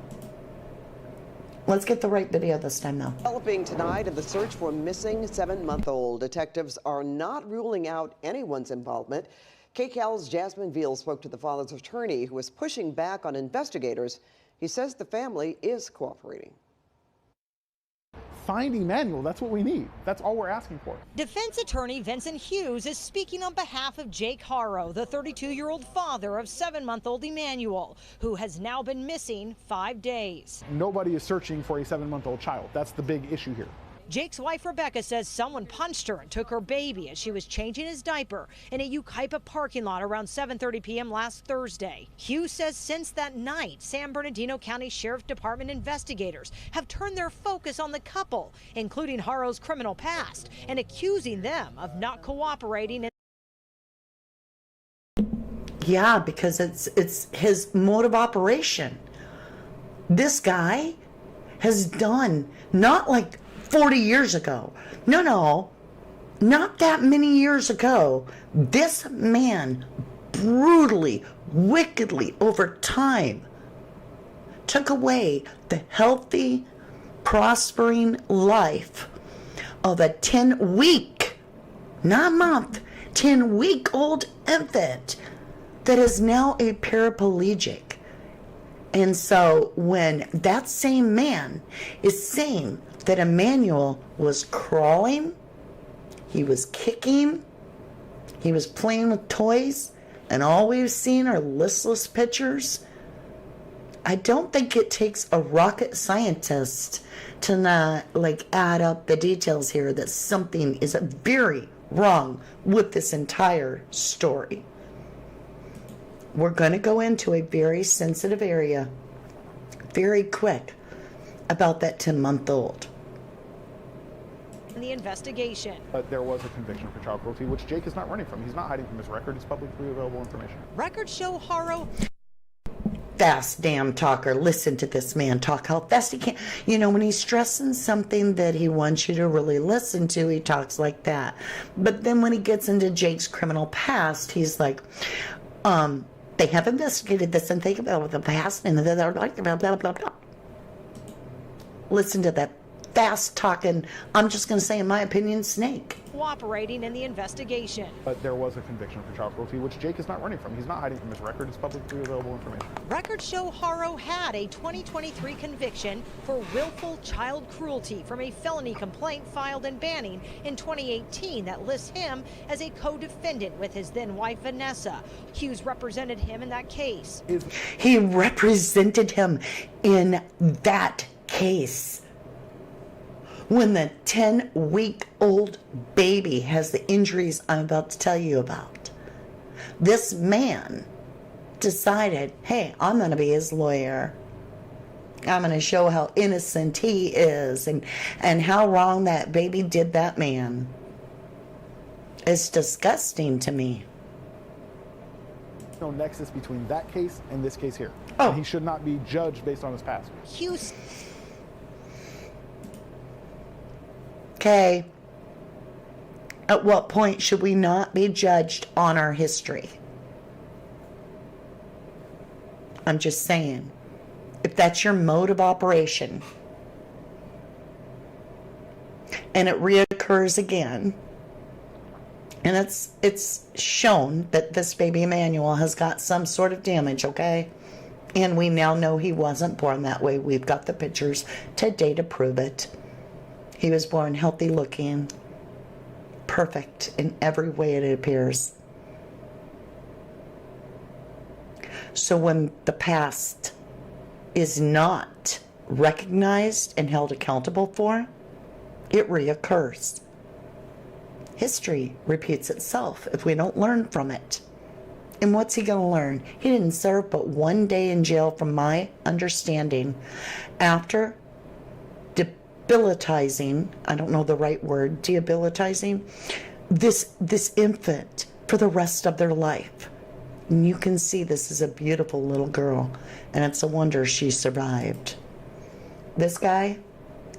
Let's get the right video this time, though. Developing tonight in the search for a missing 7-month-old. Detectives are not ruling out anyone's involvement. KCAL's Jasmine Veal spoke to the father's attorney, who is pushing back on investigators. He says the family is cooperating. Find Emmanuel, that's what we need. That's all we're asking for. Defense attorney Vincent Hughes is speaking on behalf of Jake Haro, the 32-year-old father of 7-month-old Emmanuel, who has now been missing 5 days. Nobody is searching for a 7-month-old child. That's the big issue here. Jake's wife Rebecca says someone punched her and took her baby as she was changing his diaper in a Yucaipa parking lot around 7:30 p.m. last Thursday. Hughes says since that night, San Bernardino County Sheriff Department investigators have turned their focus on the couple, including Haro's criminal past, and accusing them of not cooperating. Yeah, because it's his mode of operation. This guy has done, not like 40 years ago. No, not that many years ago. This man brutally, wickedly, over time, took away the healthy, prospering life of a 10-week, not month, 10-week-old infant that is now a paraplegic. And so when that same man is saying that Emmanuel was crawling, he was kicking, he was playing with toys, and all we've seen are listless pictures, I don't think it takes a rocket scientist to not add up the details here that something is very wrong with this entire story. We're going to go into a very sensitive area very quick about that 10-month-old. The investigation. But there was a conviction for child cruelty, which Jake is not running from. He's not hiding from his record. It's publicly available information. Records show Haro. Fast damn talker. Listen to this man talk how fast he can. You know, when he's stressing something that he wants you to really listen to, he talks like that. But then when he gets into Jake's criminal past, he's like, they have investigated this and think about the past and they're like blah blah blah blah. Listen to that fast talking, I'm just going to say in my opinion, snake. Cooperating in the investigation. But there was a conviction for child cruelty, which Jake is not running from. He's not hiding from his record. It's publicly available information. Records show Haro had a 2023 conviction for willful child cruelty from a felony complaint filed in Banning in 2018 that lists him as a co-defendant with his then wife Vanessa. Hughes represented him in that case. He represented him in that case. When the 10-week-old baby has the injuries I'm about to tell you about, this man decided, hey, I'm going to be his lawyer. I'm going to show how innocent he is and how wrong that baby did that man. It's disgusting to me. No nexus between that case and this case here. Oh. And he should not be judged based on his past. Hughes. Okay. At what point should we not be judged on our history? I'm just saying, if that's your mode of operation and it reoccurs again, and it's shown that this baby Emmanuel has got some sort of damage, okay? And we now know he wasn't born that way. We've got the pictures today to prove it. He was born healthy looking, perfect in every way it appears. So when the past is not recognized and held accountable for, it reoccurs. History repeats itself if we don't learn from it. And what's he going to learn? He didn't serve but 1 day in jail, from my understanding, after debilitizing, I don't know the right word, debilitizing this infant for the rest of their life. And you can see this is a beautiful little girl, and it's a wonder she survived. This guy,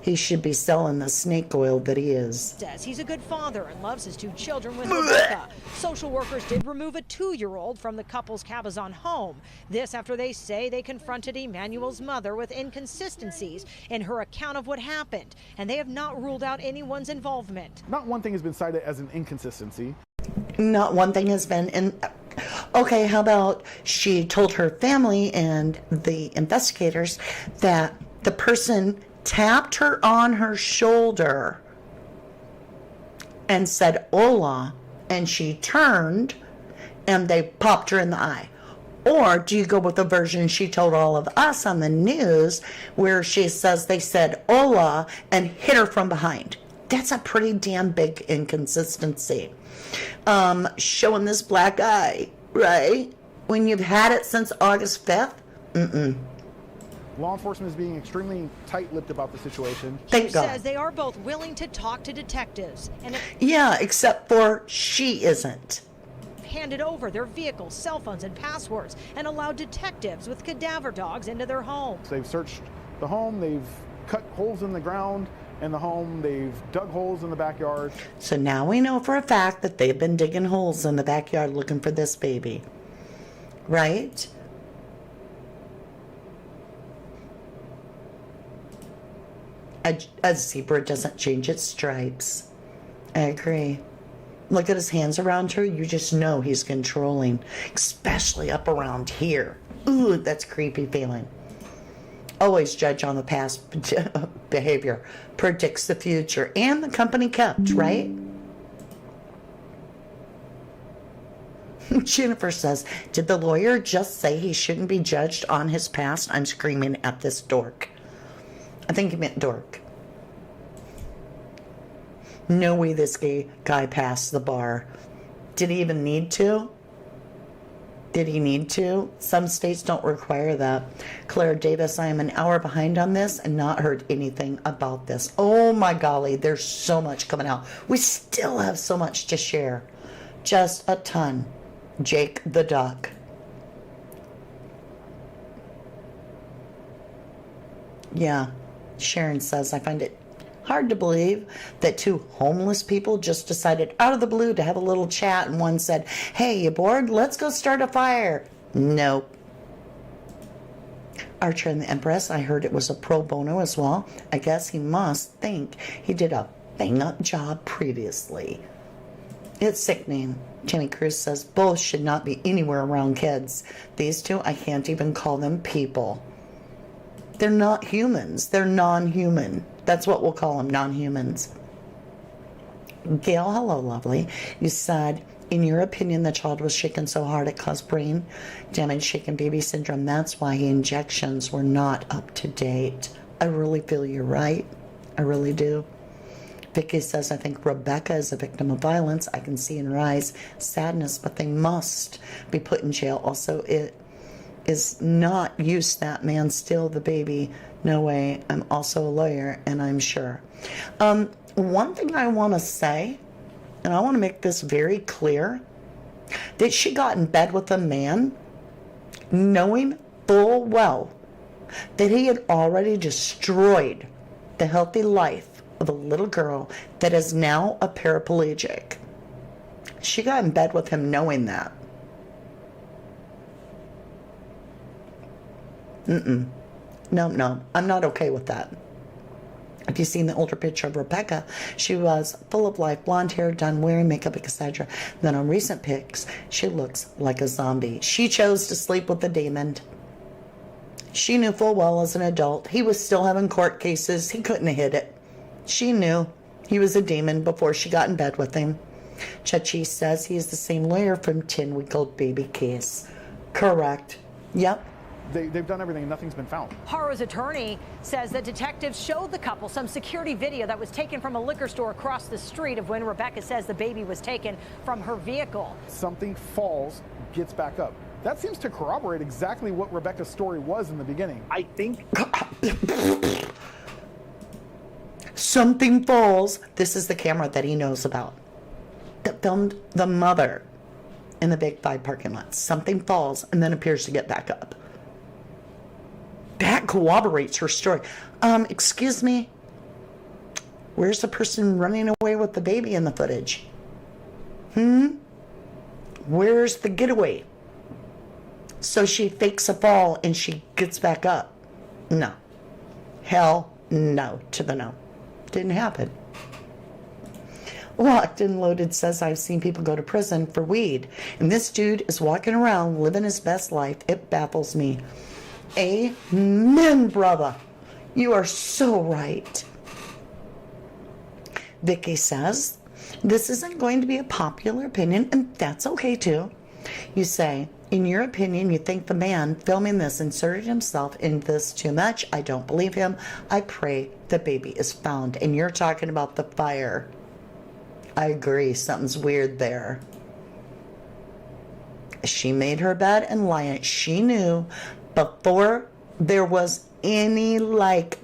he should be selling the snake oil that he is. Says he's a good father and loves his 2 children with Rebecca. Social workers did remove a 2-year-old from the couple's Cabazon home. This after they say they confronted Emmanuel's mother with inconsistencies in her account of what happened, and they have not ruled out anyone's involvement. Not one thing has been cited as an inconsistency. Not one thing has been in. Okay, how about she told her family and the investigators that the person tapped her on her shoulder and said hola, and she turned and they popped her in the eye? Or do you go with the version she told all of us on the news, where she says they said hola and hit her from behind? That's a pretty damn big inconsistency. Showing this black eye, right? When you've had it since August 5th? Law enforcement is being extremely tight-lipped about the situation. Thank God. Says they are both willing to talk to detectives and Yeah, except for she isn't. handed over their vehicles, cell phones, and passwords, and allowed detectives with cadaver dogs into their homes. They've searched the home, they've cut holes in the ground in the home, they've dug holes in the backyard. So now we know for a fact that they've been digging holes in the backyard looking for this baby. Right? A zebra doesn't change its stripes. I agree. Look at his hands around her. You just know he's controlling, especially up around here. Ooh, that's creepy feeling. Always judge on the past behavior. Predicts the future. And the company kept, right? Jennifer says, did the lawyer just say he shouldn't be judged on his past? I'm screaming at this dork. I think he meant dork. No way this guy passed the bar. Did he even need to? Did he need to? Some states don't require that. Claire Davis, I am an hour behind on this and not heard anything about this. Oh my golly, there's so much coming out. We still have so much to share. Just a ton. Jake the duck. Yeah. Sharon says, I find it hard to believe that 2 homeless people just decided out of the blue to have a little chat, and one said, hey, you bored? Let's go start a fire. Nope. Archer and the Empress, I heard it was a pro bono as well. I guess he must think he did a bang-up job previously. It's sickening. Jenny Cruz says, both should not be anywhere around kids. These 2, I can't even call them people. They're not humans. They're non-human. That's what we'll call them, non-humans. Gail, hello, lovely. You said, in your opinion, the child was shaken so hard it caused brain damage, shaken baby syndrome. That's why injections were not up to date. I really feel you're right. I really do. Vicky says, I think Rebecca is a victim of violence. I can see in her eyes sadness, but they must be put in jail. Also, it is not use that man steal the baby. No way. I'm also a lawyer, and I'm sure. One thing I want to say, and I want to make this very clear, that she got in bed with a man knowing full well that he had already destroyed the healthy life of a little girl that is now a paraplegic. She got in bed with him knowing that. No, I'm not okay with that. If you've seen the older picture of Rebecca, she was full of life, blonde hair, done wearing makeup, etc. Then on recent pics, she looks like a zombie. She chose to sleep with the demon. She knew full well as an adult he was still having court cases. He couldn't have hid it. She knew he was a demon before she got in bed with him. Chachi says he is the same lawyer from 10-week-old baby case. Correct. Yep. They've done everything and nothing's been found. Haro's attorney says that detectives showed the couple some security video that was taken from a liquor store across the street of when Rebecca says the baby was taken from her vehicle. Something falls, gets back up. That seems to corroborate exactly what Rebecca's story was in the beginning. I think Something falls. This is the camera that he knows about that filmed the mother in the Big 5 parking lot. Something falls and then appears to get back up. That corroborates her story. Excuse me. Where's the person running away with the baby in the footage? Where's the getaway? So she fakes a fall and she gets back up. No. Hell no to the no. Didn't happen. Locked and Loaded says, I've seen people go to prison for weed, and this dude is walking around living his best life. It baffles me. Amen, brother. You are so right. Vicky says, this isn't going to be a popular opinion, and that's okay too. You say, in your opinion, you think the man filming this inserted himself in this too much. I don't believe him. I pray the baby is found. And you're talking about the fire. I agree. Something's weird there. She made her bed and lay in it. She knew before there was any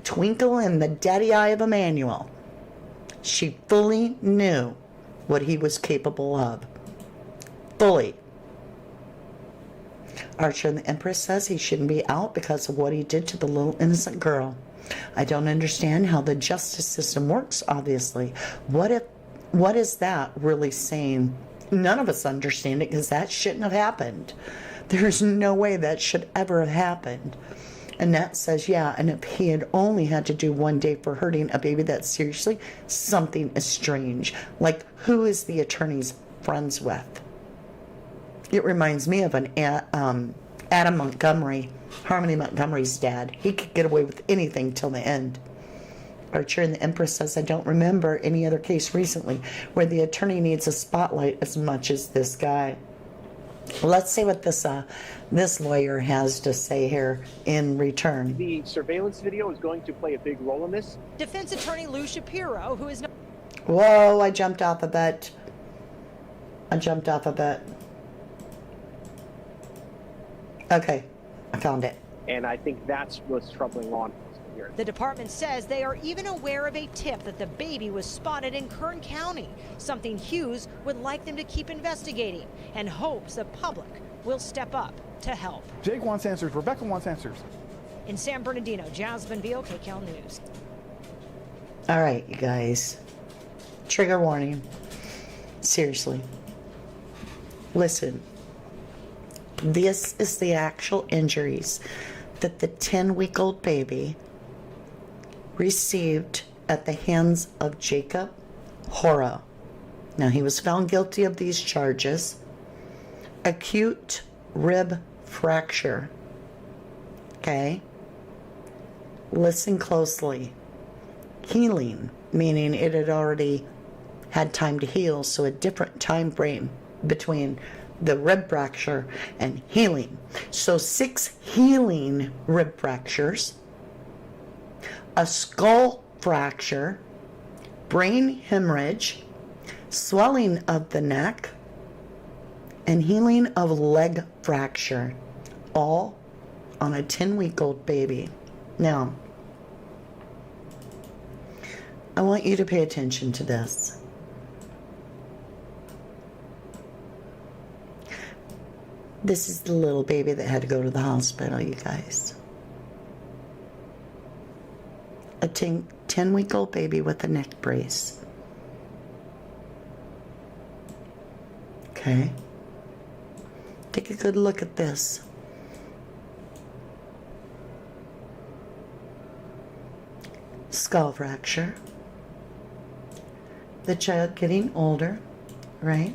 twinkle in the daddy eye of Emmanuel. She fully knew what he was capable of. Fully. Archer and the Empress says he shouldn't be out because of what he did to the little innocent girl. I don't understand how the justice system works, obviously. What is that really saying? None of us understand it because that shouldn't have happened. There's no way that should ever have happened. Annette says, yeah, and if he had only had to do 1 day for hurting a baby that seriously, something is strange. Like, who is the attorney's friends with? It reminds me of an Adam Montgomery, Harmony Montgomery's dad. He could get away with anything till the end. Archer and the Empress says, I don't remember any other case recently where the attorney needs a spotlight as much as this guy. Let's see what this lawyer has to say here in return. the surveillance video is going to play a big role in this. Defense attorney Lou Shapiro, who is Whoa, I jumped off a bit. Okay, I found it. And I think that's what's troubling law enforcement here. The department says they are even aware of a tip that the baby was spotted in Kern County, something Hughes would like them to keep investigating and hopes the public will step up to help. Jake wants answers. Rebecca wants answers. In San Bernardino, Jasmine Veal, KCAL News. All right, you guys. Trigger warning. Seriously. Listen. This is the actual injuries that the 10-week-old baby received at the hands of Jacob Haro. Now, he was found guilty of these charges. Acute rib fracture. Okay? Listen closely. Healing, meaning it had already had time to heal, so a different time frame between the rib fracture and healing. So 6 healing rib fractures, a skull fracture, brain hemorrhage, swelling of the neck, and healing of leg fracture, all on a 10-week-old baby. Now, I want you to pay attention to this. This is the little baby that had to go to the hospital, you guys. A 10-week-old baby with a neck brace. Okay. Take a good look at this. Skull fracture. The child getting older, right?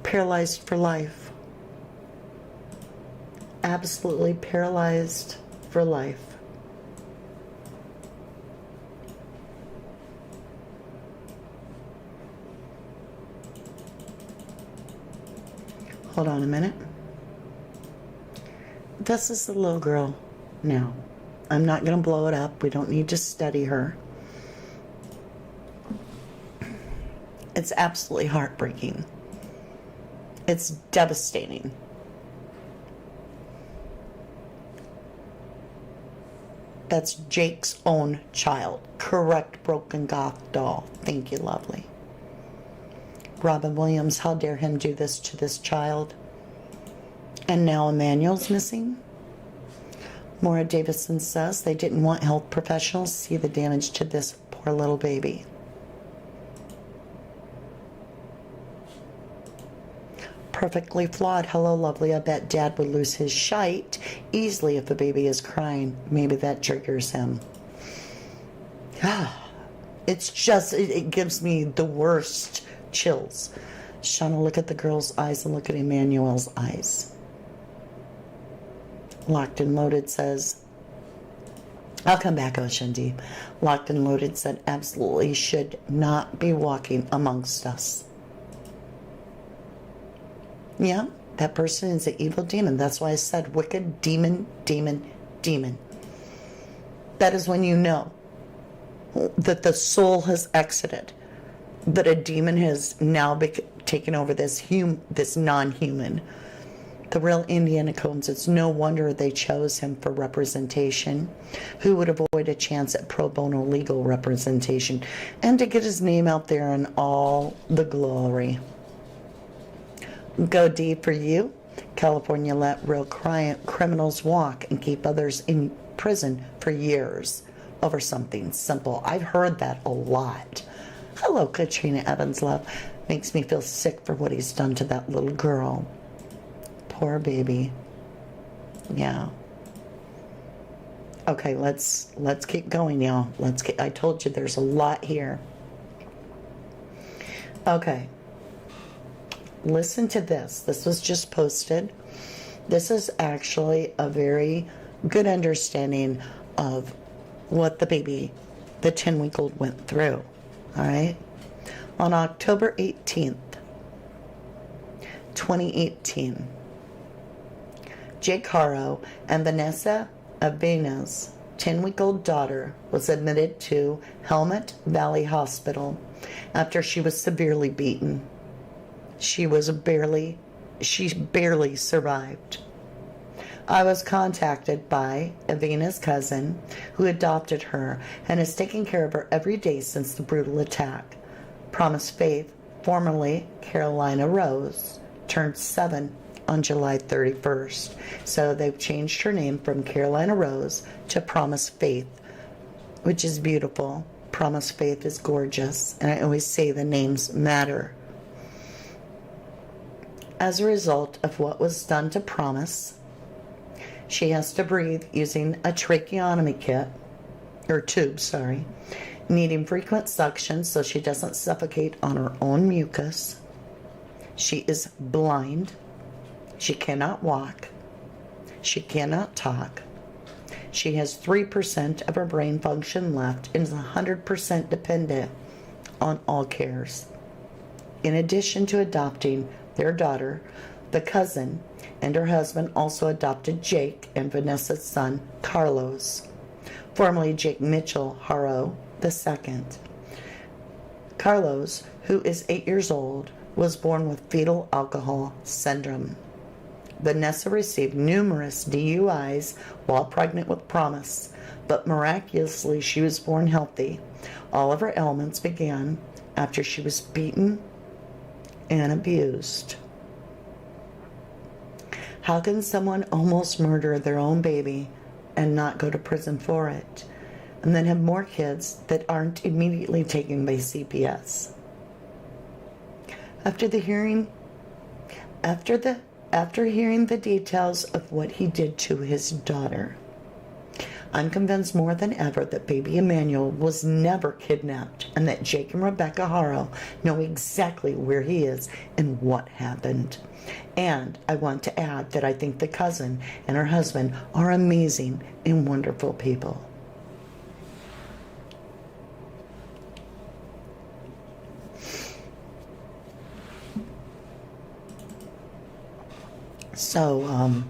Paralyzed for life. Absolutely paralyzed for life. Hold on a minute. This is the little girl now. I'm not going to blow it up. We don't need to study her. It's absolutely heartbreaking. It's devastating. That's Jake's own child. Correct, broken goth doll. Thank you, lovely. Robin Williams, how dare him do this to this child? And now Emmanuel's missing. Maura Davison says they didn't want health professionals to see the damage to this poor little baby. Perfectly flawed. Hello, lovely. I bet Dad would lose his shite easily if the baby is crying. Maybe that triggers him. It's just, it gives me the worst chills. Shauna, look at the girl's eyes and look at Emmanuel's eyes. Locked and Loaded says, I'll come back, Ocean Deep. Locked and Loaded said, absolutely should not be walking amongst us. Yeah, that person is an evil demon. That's why I said wicked demon, demon, demon. That is when you know that the soul has exited, that a demon has now taken over this non-human. The real Indiana Cones, it's no wonder they chose him for representation. Who would avoid a chance at pro bono legal representation and to get his name out there in all the glory? Go D for you. California let real criminals walk and keep others in prison for years over something simple. I've heard that a lot. Hello, Katrina Evans, love. Makes me feel sick for what he's done to that little girl. Poor baby. Yeah. Okay, let's keep going, y'all. I told you there's a lot here. Okay. Listen to this. This was just posted. This is actually a very good understanding of what the 10-week-old went through. All right? On October 18th, 2018, Jake Haro and Vanessa Avena's 10-week-old daughter was admitted to Helmet Valley Hospital after she was severely beaten. She barely survived. I was contacted by Avena's cousin, who adopted her and has taken care of her every day since the brutal attack. Promise Faith, formerly Carolina Rose, turned 7 on July 31st. So they've changed her name from Carolina Rose to Promise Faith, which is beautiful. Promise Faith is gorgeous, and I always say the names matter. As a result of what was done to Promise, she has to breathe using a tracheotomy tube, needing frequent suction so she doesn't suffocate on her own mucus. She is blind. She cannot walk. She cannot talk. She has 3% of her brain function left and is 100% dependent on all cares. In addition to adopting their daughter, the cousin and her husband also adopted Jake and Vanessa's son, Carlos, formerly Jake Mitchell Haro II. Carlos, who is 8 years old, was born with fetal alcohol syndrome. Vanessa received numerous DUIs while pregnant with Promise, but miraculously she was born healthy. All of her ailments began after she was beaten and abused. How can someone almost murder their own baby and not go to prison for it, and then have more kids that aren't immediately taken by CPS? After hearing the details of what he did to his daughter, I'm convinced more than ever that baby Emmanuel was never kidnapped and that Jake and Rebecca Haro know exactly where he is and what happened. And I want to add that I think the cousin and her husband are amazing and wonderful people. So,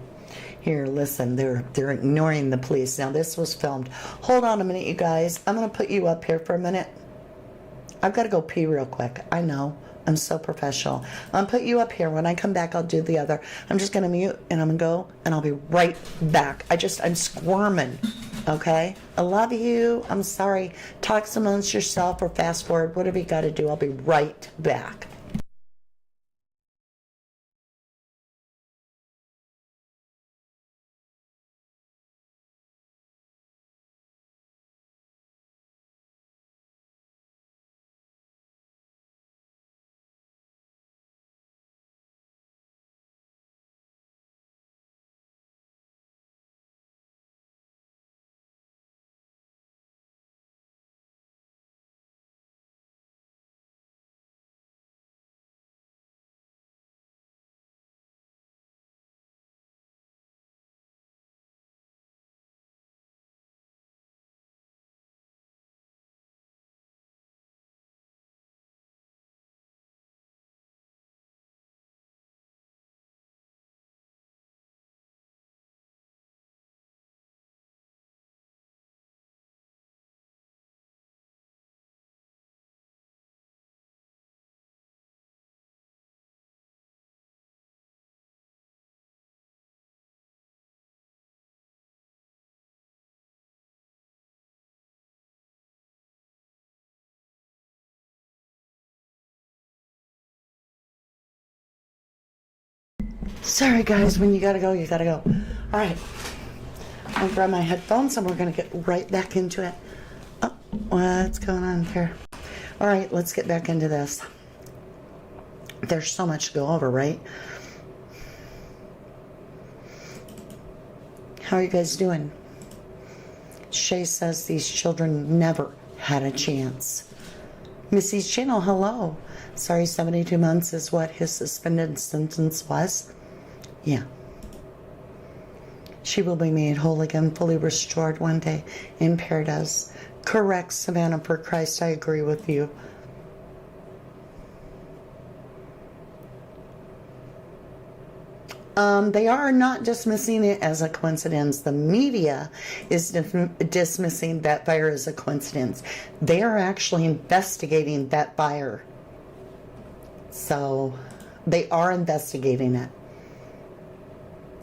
here, listen, they're ignoring the police. Now, this was filmed. Hold on a minute, you guys. I'm going to put you up here for a minute. I've got to go pee real quick. I know. I'm so professional. I'll put you up here. When I come back, I'll do the other. I'm just going to mute, and I'm going to go, and I'll be right back. I'm squirming, okay? I love you. I'm sorry. Talk amongst yourself or fast forward. Whatever you got to do. I'll be right back. Sorry, guys, when you gotta go, you gotta go. All right. I'll grab my headphones and we're gonna get right back into it. Oh, what's going on here? All right, let's get back into this. There's so much to go over, right? How are you guys doing? Shay says these children never had a chance. Missy's channel, hello. Sorry, 72 months is what his suspended sentence was. Yeah. She will be made whole again, fully restored one day in paradise. Correct, Savannah, for Christ, I agree with you. They are not dismissing it as a coincidence. The media is dismissing that fire as a coincidence. They are actually investigating that fire. So, they are investigating it.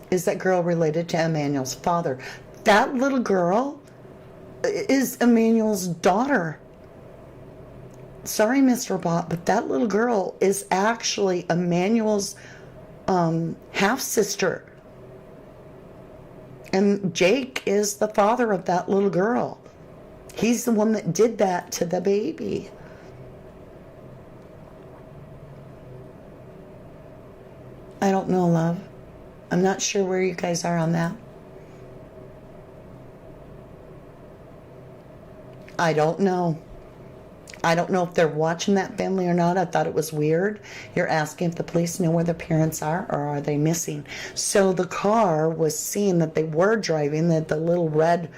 Is that girl related to Emmanuel's father? That little girl is Emmanuel's daughter. Sorry, Mr. Bott, but that little girl is actually Emmanuel's half-sister. And Jake is the father of that little girl. He's the one that did that to the baby. I don't know, love. I'm not sure where you guys are on that. I don't know. I don't know if they're watching that family or not. I thought it was weird. You're asking if the police know where the parents are or are they missing. So the car was seen that they were driving, that the little red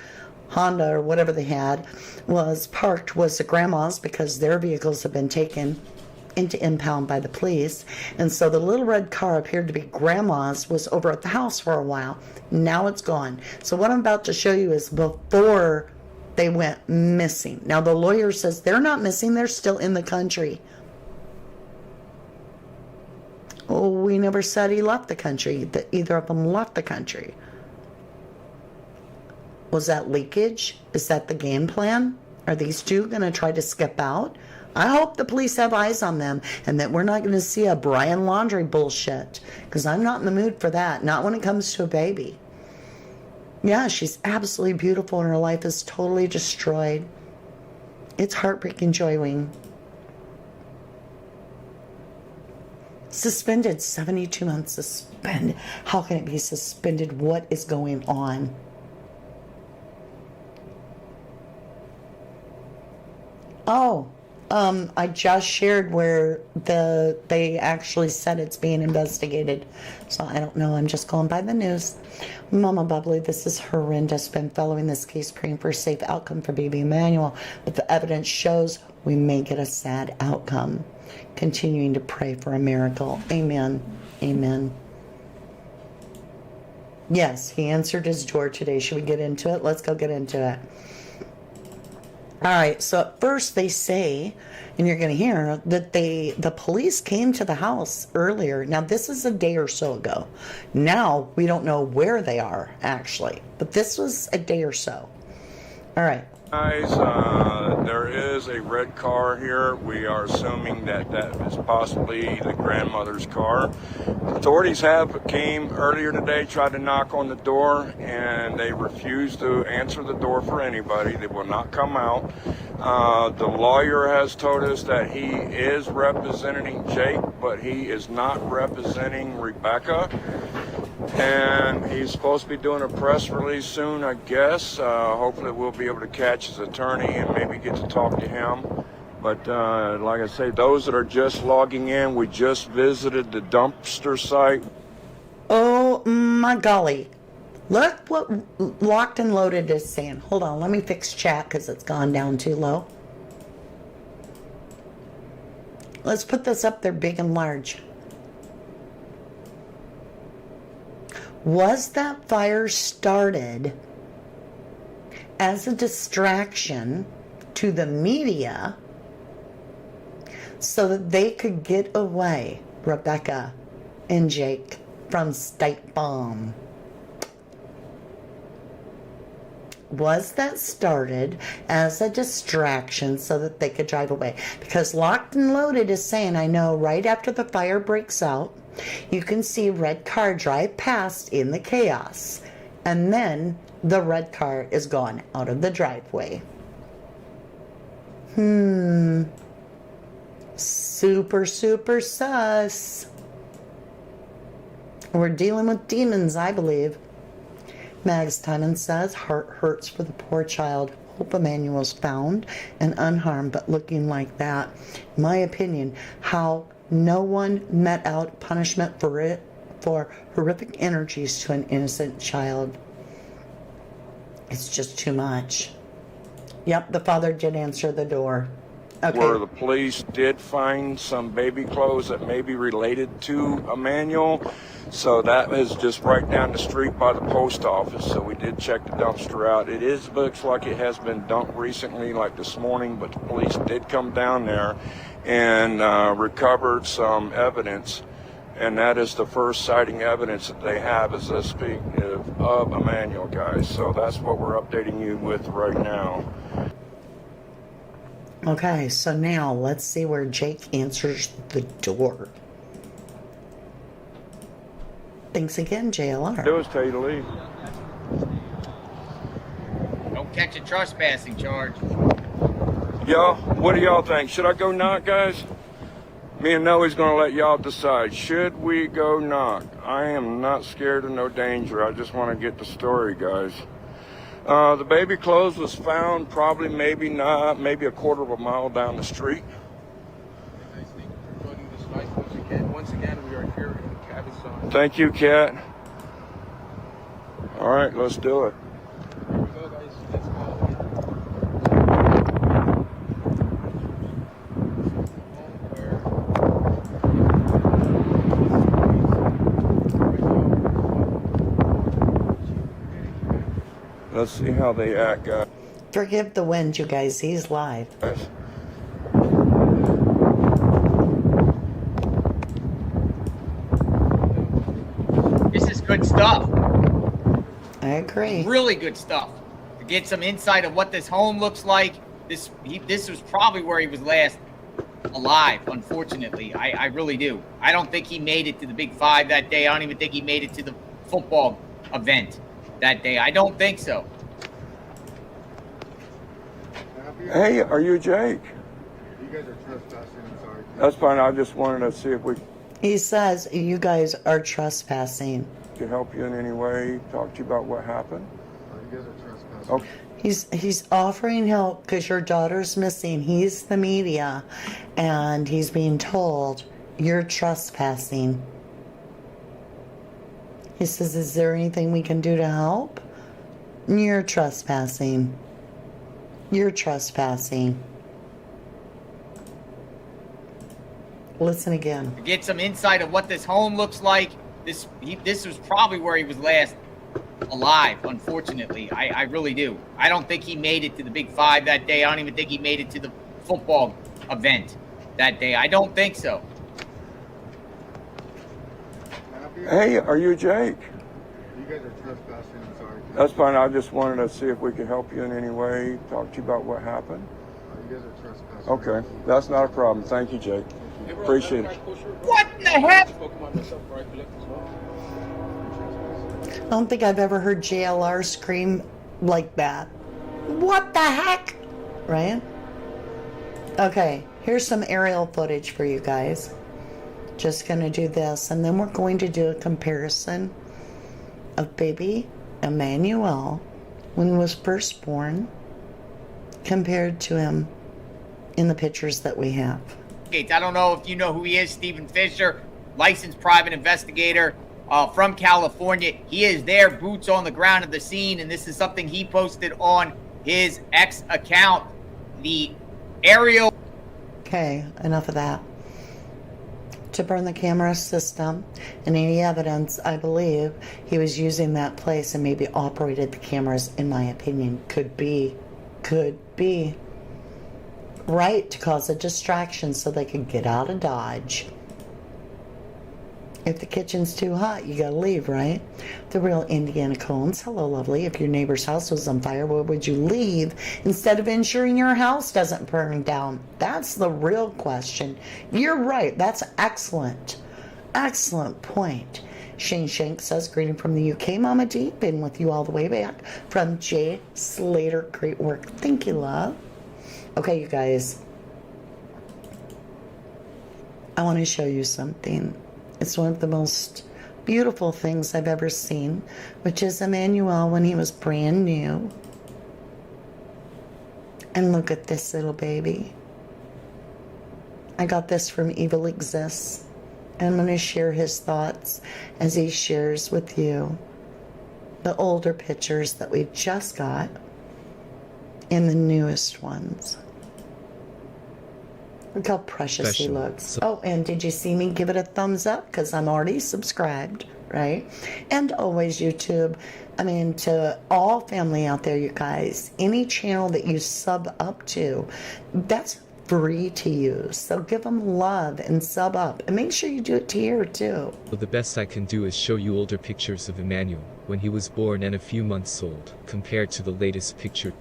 Honda or whatever they had was parked was the grandma's because their vehicles have been taken into impound by the police. And so the little red car appeared to be grandma's, was over at the house for a while. Now it's gone. So what I'm about to show you is before they went missing. Now the lawyer says they're not missing, they're still in the country. Oh, we never said he left the country, that either of them left the country. Was that leakage? Is that the game plan? Are these two going to try to skip out? I hope the police have eyes on them and that we're not going to see a Brian Laundrie bullshit, because I'm not in the mood for that, not when it comes to a baby. Yeah, she's absolutely beautiful and her life is totally destroyed. It's heartbreaking, Joy Wing. Suspended, 72 months suspended. How can it be suspended? What is going on? Oh, I just shared where they actually said it's being investigated. So I don't know. I'm just going by the news. Mama Bubbly, this is horrendous. Been following this case, praying for a safe outcome for baby Emmanuel. But the evidence shows we may get a sad outcome. Continuing to pray for a miracle. Amen. Amen. Yes, he answered his door today. Should we get into it? Let's go get into it. All right, so at first they say, and you're going to hear, that the police came to the house earlier. Now, this is a day or so ago. Now, we don't know where they are, actually. But this was a day or so. All right. Guys, there is a red car here. We are assuming that that is possibly the grandmother's car. Authorities came earlier today, tried to knock on the door, and they refused to answer the door for anybody. They will not come out. The lawyer has told us that he is representing Jake, but he is not representing Rebecca. And he's supposed to be doing a press release soon, I guess. Hopefully we'll be able to catch his attorney and maybe get to talk to him. But like I say, those that are just logging in, we just visited the dumpster site. Oh my golly. Look what Locked and Loaded is saying. Hold on, let me fix chat because it's gone down too low. Let's put this up there big and large. Was that fire started as a distraction to the media so that they could get away, Rebecca and Jake, from State Bomb? Was that started as a distraction so that they could drive away? Because Locked and Loaded is saying, I know right after the fire breaks out, you can see red car drive past in the chaos. And then the red car is gone out of the driveway. Super, super sus. We're dealing with demons, I believe. Mags Tynan says, heart hurts for the poor child. Hope Emmanuel's found and unharmed, but looking like that. In my opinion, how no one met out punishment for horrific energies to an innocent child. It's just too much. Yep, the father did answer the door. Okay. Where the police did find some baby clothes that may be related to Emmanuel. So that is just right down the street by the post office. So we did check the dumpster out. It looks like it has been dumped recently, like this morning, but the police did come down there and recovered some evidence. And that is the first sighting evidence that they have as they speak of Emmanuel, guys. So that's what we're updating you with right now. Okay, so now let's see where Jake answers the door. Thanks again, JLR. Do is tell you to leave. Don't catch a trespassing charge. Y'all, what do y'all think? Should I go knock, guys? Me and Noe's gonna let y'all decide. Should we go knock? I am not scared of no danger. I just want to get the story, guys. The baby clothes was found probably maybe a quarter of a mile down the street. Thank you for joining this night once again, we are here in Cabazon. Thank you, Kat. All right, let's do it. Here we go, guys. Let's go. Let's see how they act, guys. Forgive the wind, you guys. He's live. This is good stuff. I agree. Really good stuff. To get some insight of what this home looks like. This was probably where he was last alive, unfortunately. I really do. I don't think he made it to the Big Five that day. I don't even think he made it to the football event that day. I don't think so. Hey, are you Jake? You guys are trespassing, I'm sorry. That's fine. I just wanted to see if we He says you guys are trespassing. could help you in any way, talk to you about what happened. You guys are trespassing. Okay. He's offering help because your daughter's missing. He's the media, and he's being told you're trespassing. He says, is there anything we can do to help? You're trespassing. You're trespassing. Listen again. To get some insight of what this home looks like. This was probably where he was last alive, unfortunately. I really do. I don't think he made it to the Big Five that day. I don't even think he made it to the football event that day. I don't think so. Hey, are you Jake? You guys are trespassing. I'm sorry. That's fine. I just wanted to see if we could help you in any way, talk to you about what happened. You guys are trespassing. Okay, that's not a problem. Thank you, Jake. Appreciate it. What in the heck? I don't think I've ever heard JLR scream like that. What the heck? Right? Okay, here's some aerial footage for you guys. Just gonna do this, and then we're going to do a comparison of baby Emmanuel when he was first born compared to him in the pictures that we have. I don't know if you know who he is, Stephen Fisher, licensed private investigator from California. He is there, boots on the ground at the scene, and this is something he posted on his X account. The aerial. Okay, enough of that. To burn the camera system and any evidence, I believe he was using that place and maybe operated the cameras, in my opinion. Could be right to cause a distraction so they could get out of Dodge. If the kitchen's too hot, you gotta leave, right? The real Indiana Cones. Hello, lovely. If your neighbor's house was on fire, where would you leave instead of ensuring your house doesn't burn down? That's the real question. You're right. That's excellent. Excellent point. Shane Shank says, greeting from the UK, Mama D. Been with you all the way back. From Jay Slater. Great work. Thank you, love. Okay, you guys. I want to show you something. It's one of the most beautiful things I've ever seen, which is Emmanuel when he was brand new. And look at this little baby. I got this from Evil Exists. And I'm going to share his thoughts as he shares with you the older pictures that we just got and the newest ones. Look how precious he looks. Oh, and did you see me give it a thumbs up? Because I'm already subscribed, right? And always YouTube. I mean, to all family out there, you guys, any channel that you sub up to, that's free to use. So give them love and sub up. And make sure you do it to here, too. The best I can do is show you older pictures of Emmanuel when he was born and a few months old, compared to the latest picture.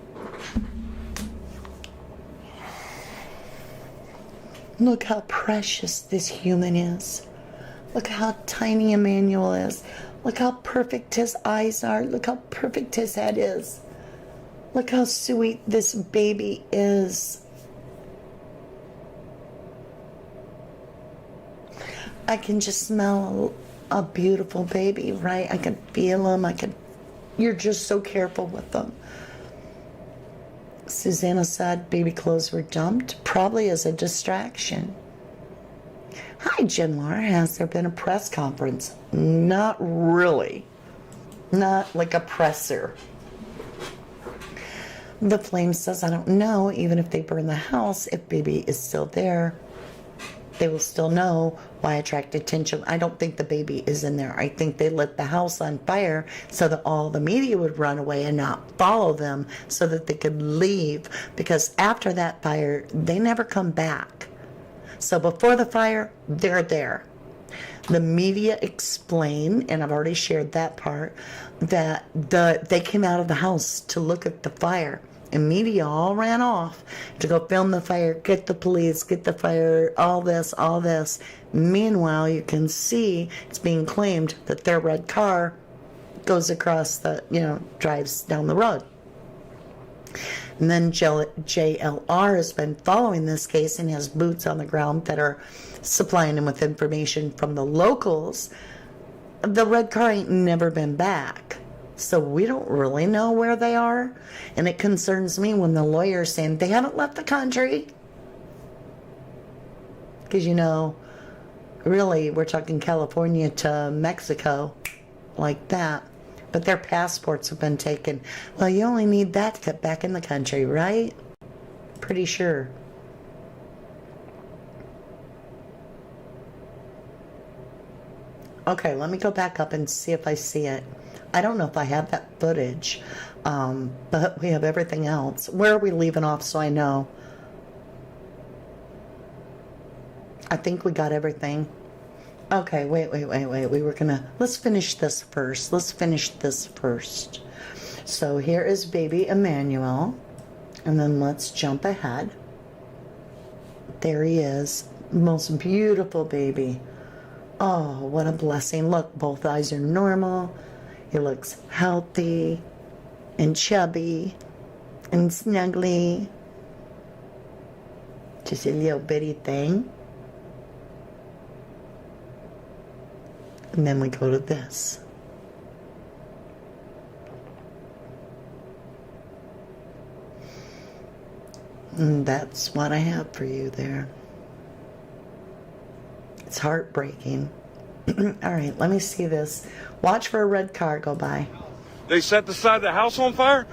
Look how precious this human is. Look how tiny Emmanuel is. Look how perfect his eyes are. Look how perfect his head is. Look how sweet this baby is. I can just smell a beautiful baby, right? I can feel him. You're just so careful with them. Susanna said baby clothes were dumped, probably as a distraction. Hi, Jenlar. Has there been a press conference? Not really. Not like a presser. The Flame says, I don't know, even if they burn the house, if baby is still there, they will still know why attract attention. I don't think the baby is in there. I think they lit the house on fire so that all the media would run away and not follow them so that they could leave. Because after that fire, they never come back. So before the fire, they're there. The media explain, and I've already shared that part, that they came out of the house to look at the fire. And media all ran off to go film the fire, get the police, get the fire, all this. Meanwhile, you can see it's being claimed that their red car goes across drives down the road. And then JLR has been following this case and has boots on the ground that are supplying him with information from the locals. The red car ain't never been back. So we don't really know where they are. And it concerns me when the lawyer's saying they haven't left the country. Because, really, we're talking California to Mexico, like that. But their passports have been taken. Well, you only need that to get back in the country, right? Pretty sure. Okay, let me go back up and see if I see it. I don't know if I have that footage, but we have everything else. Where are we leaving off so I know? I think we got everything. Okay, wait. We were gonna, let's finish this first. So here is baby Emmanuel, and then let's jump ahead. There he is, most beautiful baby. Oh, what a blessing. Look, both eyes are normal. He looks healthy and chubby and snuggly. Just a little bitty thing. And then we go to this. And that's what I have for you there. It's heartbreaking. All right, let me see this. Watch for a red car go by. They set the side of the house on fire?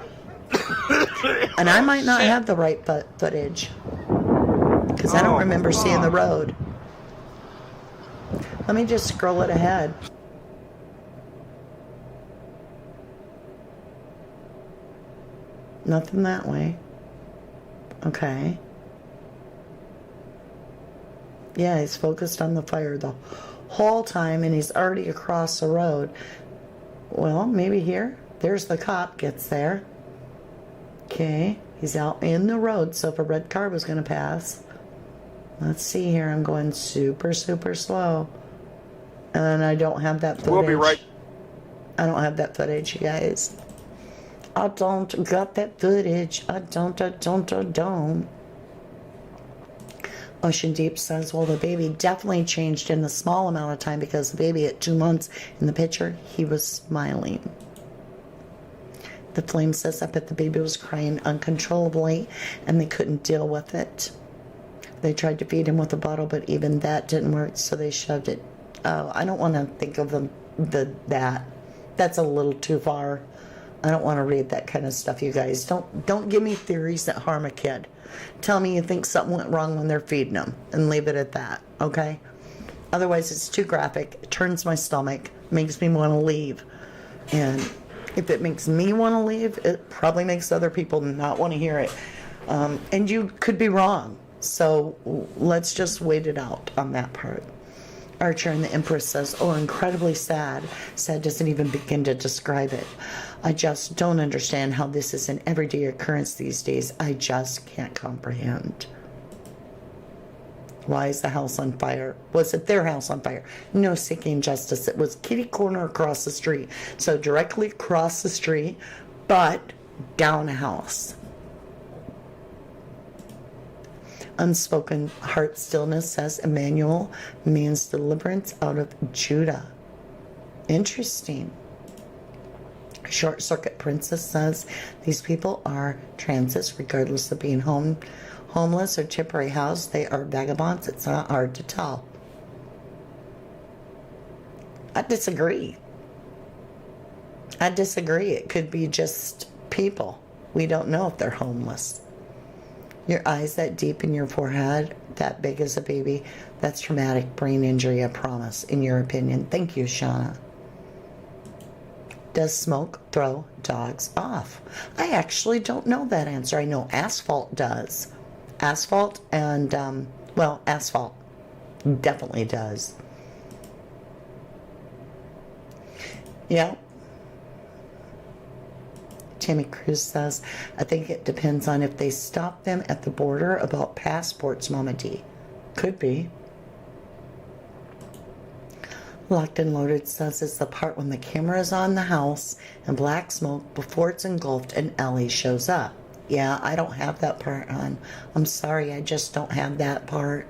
And I might not have the right footage, because I don't remember seeing the road. Let me just scroll it ahead. Nothing that way. Okay. Yeah, he's focused on the fire the whole time, and he's already across the road. Well, maybe here. There's the cop, gets there. Okay, he's out in the road, so if a red car was going to pass. Let's see here. I'm going super, super slow. And I don't have that footage. We'll be right. I don't have that footage, you guys. I don't got that footage. I don't. Ocean Deep says, well, the baby definitely changed in a small amount of time, because the baby at 2 months in the picture, he was smiling. The Flame says, I bet the baby was crying uncontrollably and they couldn't deal with it. They tried to feed him with a bottle, but even that didn't work, so they shoved it. Oh, I don't want to think of that. That's a little too far. I don't want to read that kind of stuff, you guys. Don't give me theories that harm a kid. Tell me you think something went wrong when they're feeding them, and leave it at that, okay? Otherwise, it's too graphic. It turns my stomach, makes me want to leave. And if it makes me want to leave, it probably makes other people not want to hear it. And you could be wrong. So let's just wait it out on that part. Archer and the Empress says, oh, incredibly sad. Sad doesn't even begin to describe it. I just don't understand how this is an everyday occurrence these days. I just can't comprehend. Why is the house on fire? Was it their house on fire? No seeking justice. It was kitty corner across the street. So directly across the street, but down a house. Unspoken Heart Stillness says Emmanuel means deliverance out of Judah. Interesting. Short Circuit Princess says these people are transits regardless of being homeless or temporary housed. They are vagabonds. It's not hard to tell. I disagree. It could be just people. We don't know if they're homeless. Your eyes that deep in your forehead, that big as a baby, that's traumatic brain injury, I promise, in your opinion. Thank you, Shauna. Does smoke throw dogs off? I actually don't know that answer. I know asphalt does. Asphalt and, asphalt definitely does. Yeah. Tammy Cruz says, I think it depends on if they stop them at the border about passports, Mama D. Could be. Locked and Loaded says it's the part when the camera is on the house and black smoke before it's engulfed and Ellie shows up. Yeah, I don't have that part on. I'm sorry, I just don't have that part.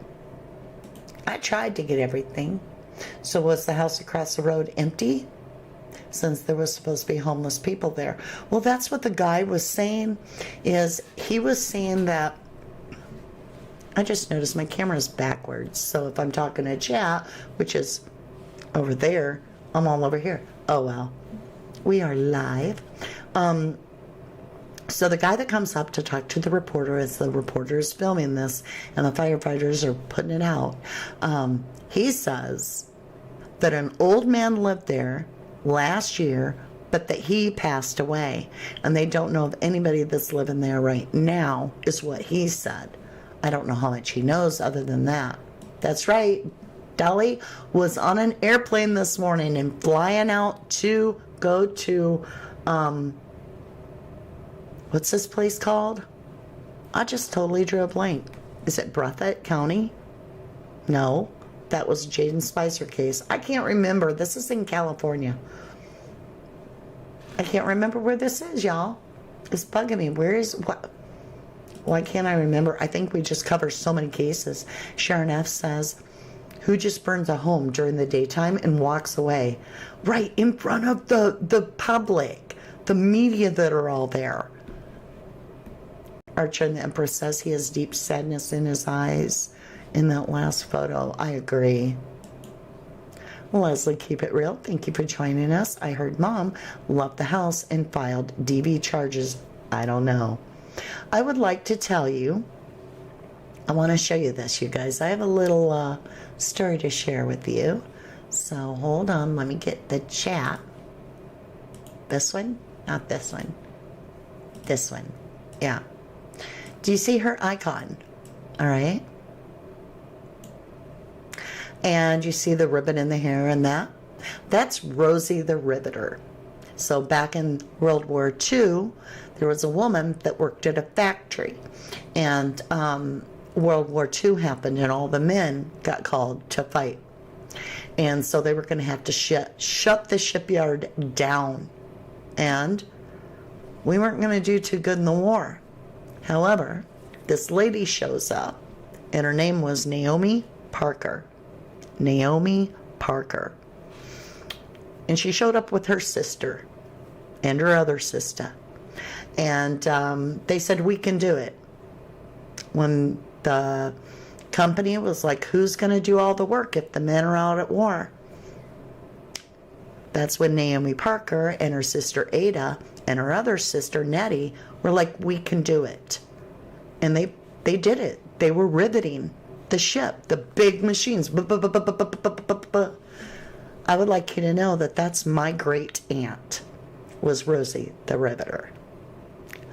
I tried to get everything. So was the house across the road empty? Since there was supposed to be homeless people there. Well, that's what the guy was saying, is he was saying that, I just noticed my camera's backwards, so if I'm talking to chat, which is over there, I'm all over here. Oh well, we are live. So the guy that comes up to talk to the reporter as the reporter is filming this and the firefighters are putting it out, he says that an old man lived there last year, but that he passed away, and they don't know of anybody that's living there right now, is what he said. I don't know how much he knows other than that. That's right. Dolly was on an airplane this morning and flying out to go to, what's this place called? I just totally drew a blank. Is it Breathitt County? No, that was Jaden Spicer case. I can't remember. This is in California. I can't remember where this is, y'all. It's bugging me. Where is, what? Why can't I remember? I think we just cover so many cases. Sharon F. says, who just burns a home during the daytime and walks away? Right in front of the public, the media that are all there. Archer and the Empress says he has deep sadness in his eyes in that last photo. I agree. Leslie, keep it real. Thank you for joining us. I heard Mom left the house and filed DV charges. I don't know. I would like to tell you, I want to show you this, you guys. I have a little story to share with you. So hold on, let me get the chat. This one? Not this one. This one. Yeah. Do you see her icon? All right. And you see the ribbon in the hair and that? That's Rosie the Riveter. So back in World War II, there was a woman that worked at a factory. And World War II happened and all the men got called to fight. And so they were going to have to shut the shipyard down. And we weren't going to do too good in the war. However, this lady shows up, and her name was Naomi Parker. Naomi Parker. And she showed up with her sister and her other sister. And they said, we can do it. When the company was like, who's going to do all the work if the men are out at war? That's when Naomi Parker and her sister Ada and her other sister Nettie were like, we can do it. And they did it. They were riveting the ship, the big machines. I would like you to know that that's my great aunt, was Rosie the Riveter.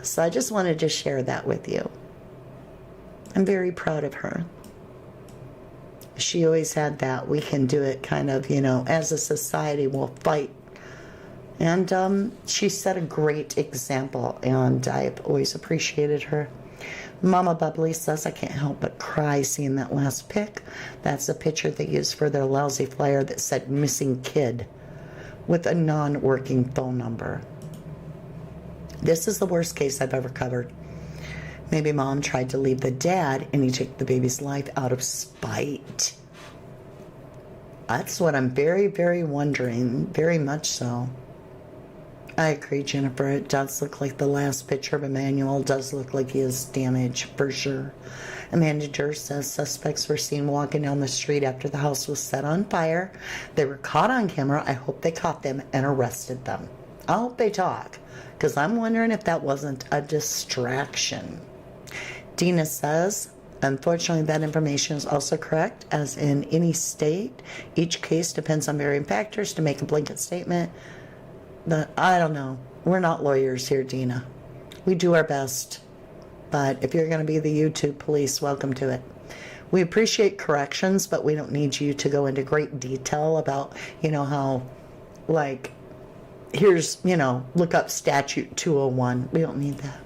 So I just wanted to share that with you. I'm very proud of her. She always had that we can do it kind of, you know, as a society we'll fight. And she set a great example, and I've always appreciated her. Mama Bubbly says, I can't help but cry seeing that last pic. That's a picture they used for their lousy flyer that said missing kid with a non-working phone number. This is the worst case I've ever covered. Maybe Mom tried to leave the dad and he took the baby's life out of spite. That's what I'm very, very wondering. Very much so. I agree, Jennifer. It does look like the last picture of Emmanuel does look like he is damaged, for sure. Amanda Durr says suspects were seen walking down the street after the house was set on fire. They were caught on camera. I hope they caught them and arrested them. I hope they talk, because I'm wondering if that wasn't a distraction. Dina says, unfortunately, that information is also correct, as in any state. Each case depends on varying factors to make a blanket statement. But I don't know. We're not lawyers here, Dina. We do our best. But if you're going to be the YouTube police, welcome to it. We appreciate corrections, but we don't need you to go into great detail about, you know, how, like, here's, you know, look up statute 201. We don't need that.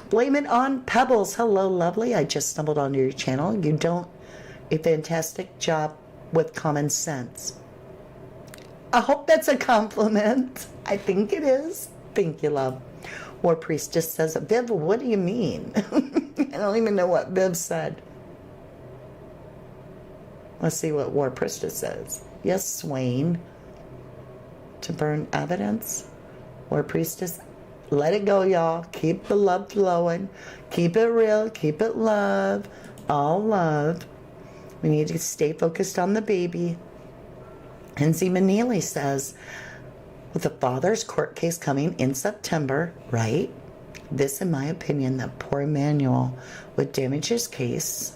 Blame it on Pebbles. Hello, lovely. I just stumbled onto your channel. You don't a fantastic job with common sense. I hope that's a compliment. I think it is. Thank you, love. War Priestess says, Viv, what do you mean? I don't even know what Viv said. Let's see what War Priestess says. Yes, Swain. To burn evidence. War Priestess, let it go, y'all. Keep the love flowing. Keep it real. Keep it love. All love. We need to stay focused on the baby. Lindsay Manili says, with the father's court case coming in September, right? This, in my opinion, that poor Emmanuel would damage his case.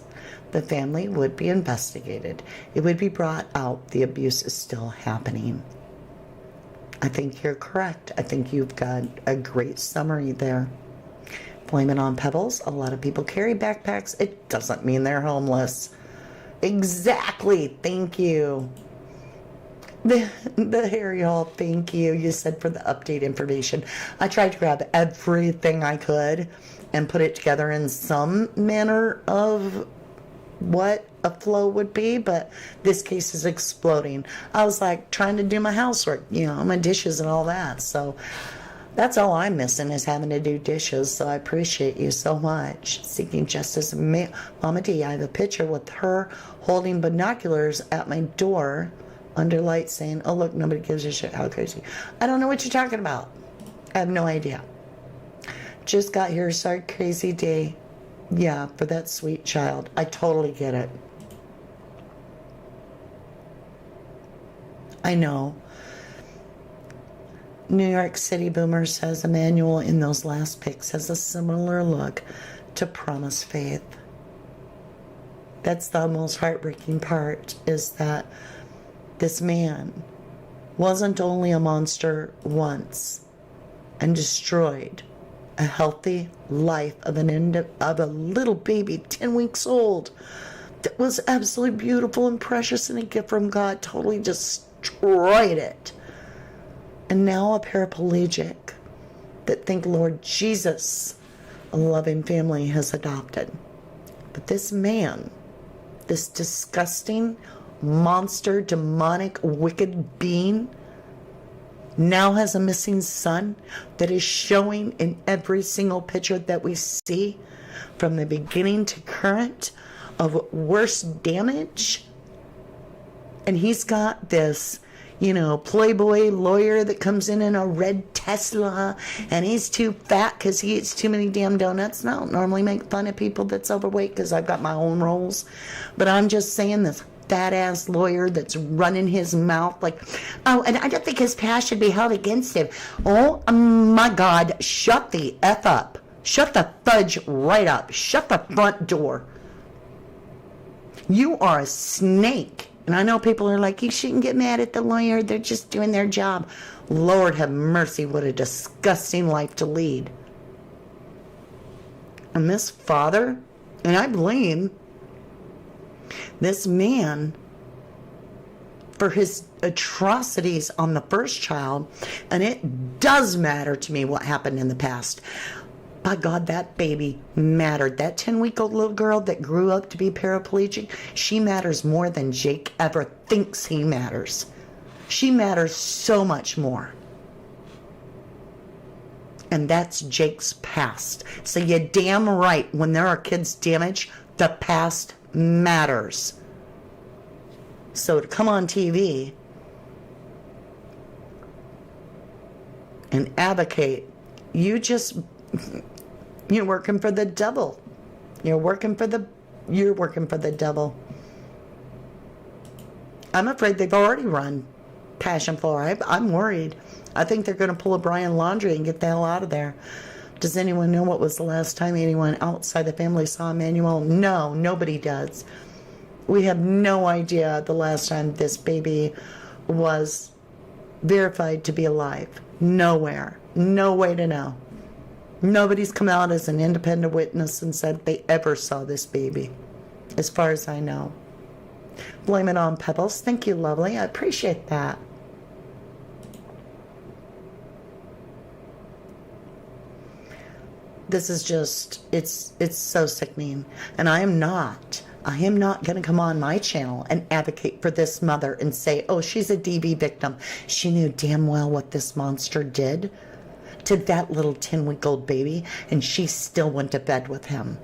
The family would be investigated. It would be brought out the abuse is still happening. I think you're correct. I think you've got a great summary there. Blame it on pebbles. A lot of people carry backpacks. It doesn't mean they're homeless. Exactly. Thank you. The Harry Hall, thank you. You said for the update information. I tried to grab everything I could and put it together in some manner of what a flow would be, but this case is exploding. I was like trying to do my housework, you know, my dishes and all that. So that's all I'm missing is having to do dishes. So I appreciate you so much. Seeking justice. Mama D, I have a picture with her holding binoculars at my door under light saying, oh, look, nobody gives a shit. How crazy. I don't know what you're talking about. I have no idea. Just got here. Sorry, crazy day. Yeah, for that sweet child. I totally get it. I know. New York City Boomer says Emmanuel in those last pics has a similar look to Promise Faith. That's the most heartbreaking part, is that this man wasn't only a monster once and destroyed a healthy life of a little baby, 10 weeks old, that was absolutely beautiful and precious and a gift from God, totally destroyed it. And now a paraplegic that think Lord Jesus, a loving family, has adopted. But this man, this disgusting, monster, demonic, wicked being, now has a missing son that is showing in every single picture that we see from the beginning to current of worse damage. And he's got this, you know, playboy lawyer that comes in a red Tesla, and he's too fat because he eats too many damn donuts. And I don't normally make fun of people that's overweight because I've got my own rules, but I'm just saying this fat ass lawyer that's running his mouth like, oh, and I don't think his past should be held against him. Oh my God, shut the F up. Shut the fudge right up. Shut the front door. You are a snake. And I know people are like, you shouldn't get mad at the lawyer. They're just doing their job. Lord have mercy, what a disgusting life to lead. And this father, and I blame this man for his atrocities on the first child, and it does matter to me what happened in the past. By God, that baby mattered. That 10-week-old little girl that grew up to be paraplegic, she matters more than Jake ever thinks he matters. She matters so much more. And that's Jake's past. So you're damn right, when there are kids damaged, the past matters. So to come on TV and advocate, you're working for the devil. You're working for the devil. I'm afraid they've already run Passion Floor. I'm worried. I think they're going to pull a Brian Laundrie and get the hell out of there. Does anyone know what was the last time anyone outside the family saw Emmanuel? No, nobody does. We have no idea the last time this baby was verified to be alive. Nowhere. No way to know. Nobody's come out as an independent witness and said they ever saw this baby, as far as I know. Blame it on Pebbles. Thank you, lovely. I appreciate that. This is just, it's so sickening. And I am not going to come on my channel and advocate for this mother and say, oh, she's a DV victim. She knew damn well what this monster did to that little 10-week-old baby, and she still went to bed with him.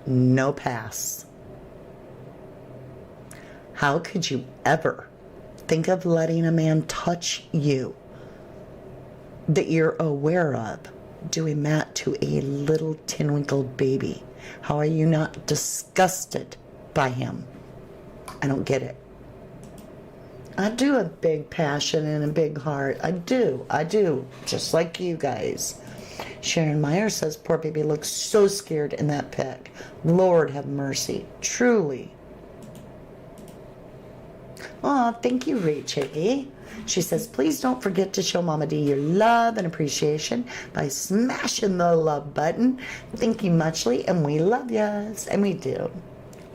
No pass. How could you ever think of letting a man touch you that you're aware of doing that to a little 10-week-old baby? How are you not disgusted by him? I don't get it. I do have big passion and a big heart. I do. Just like you guys. Sharon Meyer says, poor baby looks so scared in that pic. Lord have mercy. Truly. Oh, thank you, Rachel. She says, please don't forget to show Mama D your love and appreciation by smashing the love button. Thank you muchly, and we love yas, and we do.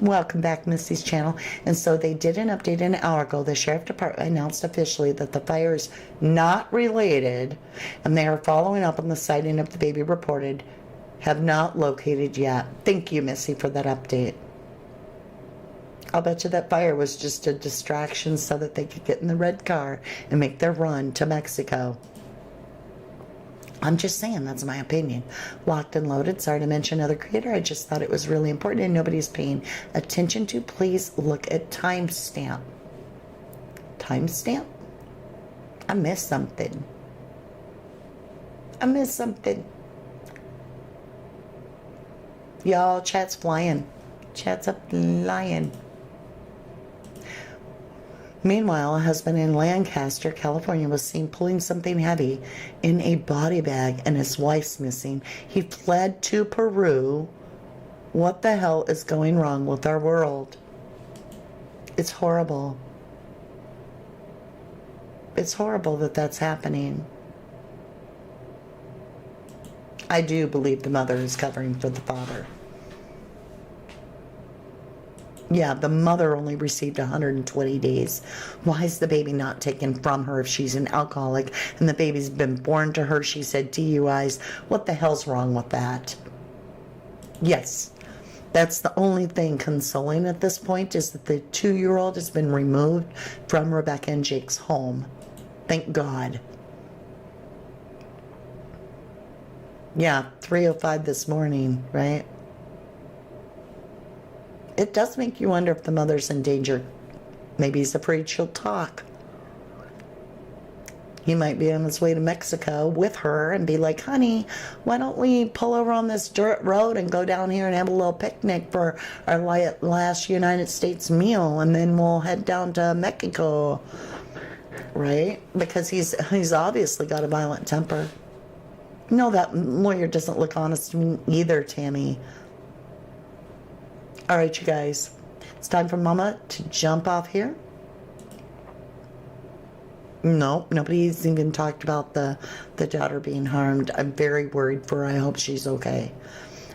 Welcome back, Missy's channel. And so they did an update an hour ago. The Sheriff Department announced officially that the fire is not related, and they are following up on the sighting of the baby reported, have not located yet. Thank you, Missy, for that update. I'll bet you that fire was just a distraction so that they could get in the red car and make their run to Mexico. I'm just saying, that's my opinion. Locked and Loaded, sorry to mention another creator. I just thought it was really important and nobody's paying attention to. Please look at timestamp. Timestamp? I missed something. I missed something. Y'all, chat's flying. Chat's up flying. Meanwhile, a husband in Lancaster, California, was seen pulling something heavy in a body bag, and his wife's missing. He fled to Peru. What the hell is going wrong with our world? It's horrible. It's horrible that that's happening. I do believe the mother is covering for the father. Yeah, the mother only received 120 days. Why is the baby not taken from her if she's an alcoholic and the baby's been born to her? She said DUIs. What the hell's wrong with that? Yes, that's the only thing consoling at this point, is that the 2-year-old has been removed from Rebecca and Jake's home. Thank God. Yeah, 3:05 this morning, right? It does make you wonder if the mother's in danger. Maybe he's afraid she'll talk. He might be on his way to Mexico with her and be like, honey, why don't we pull over on this dirt road and go down here and have a little picnic for our last United States meal, and then we'll head down to Mexico, right? Because he's obviously got a violent temper. No, that lawyer doesn't look honest to me either, Tammy. All right, you guys, it's time for Mama to jump off here. No, nobody's even talked about the daughter being harmed. I'm very worried for her. I hope she's okay.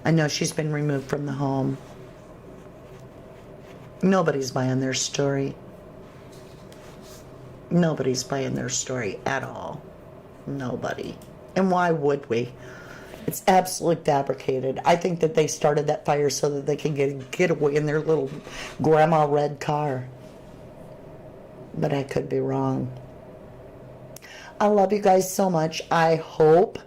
I know she's been removed from the home. Nobody's buying their story. Nobody's buying their story at all. Nobody. And why would we? It's absolutely fabricated. I think that they started that fire so that they could get away in their little grandma red car. But I could be wrong. I love you guys so much. I hope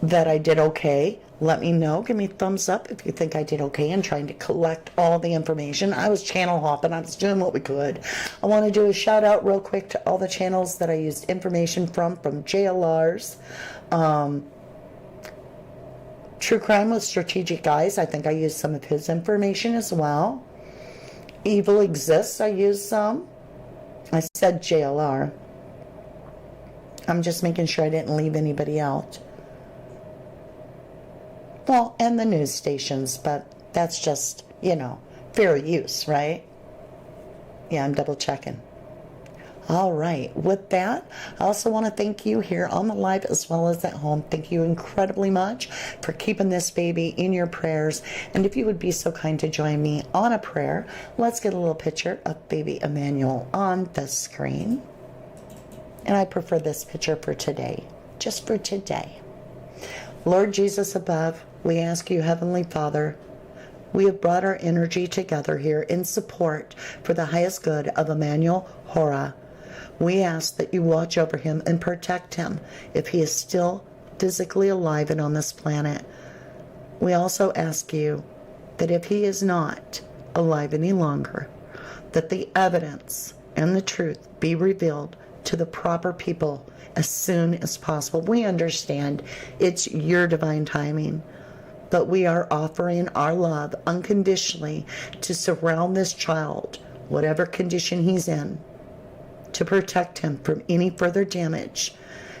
that I did okay. Let me know. Give me a thumbs up if you think I did okay in trying to collect all the information. I was channel hopping. I was doing what we could. I want to do a shout out real quick to all the channels that I used information from JLR's. True Crime with Strategic Eyes. I think I used some of his information as well. Evil Exists. I used some. I said JLR. I'm just making sure I didn't leave anybody out. Well, and the news stations, but that's just, fair use, right? Yeah, I'm double checking. All right, with that, I also want to thank you here on the live as well as at home. Thank you incredibly much for keeping this baby in your prayers. And if you would be so kind to join me on a prayer, let's get a little picture of baby Emmanuel on the screen. And I prefer this picture for today, just for today. Lord Jesus above, we ask you, Heavenly Father, we have brought our energy together here in support for the highest good of Emmanuel Haro. We ask that you watch over him and protect him if he is still physically alive and on this planet. We also ask you that if he is not alive any longer, that the evidence and the truth be revealed to the proper people as soon as possible. We understand it's your divine timing, but we are offering our love unconditionally to surround this child, whatever condition he's in, to protect him from any further damage,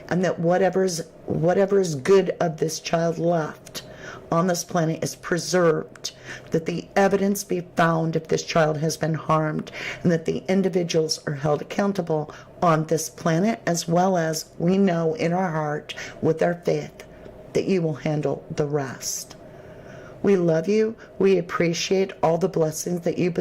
and that whatever is good of this child left on this planet is preserved, that the evidence be found if this child has been harmed, and that the individuals are held accountable on this planet, as well as we know in our heart with our faith that you will handle the rest. We love you. We appreciate all the blessings that you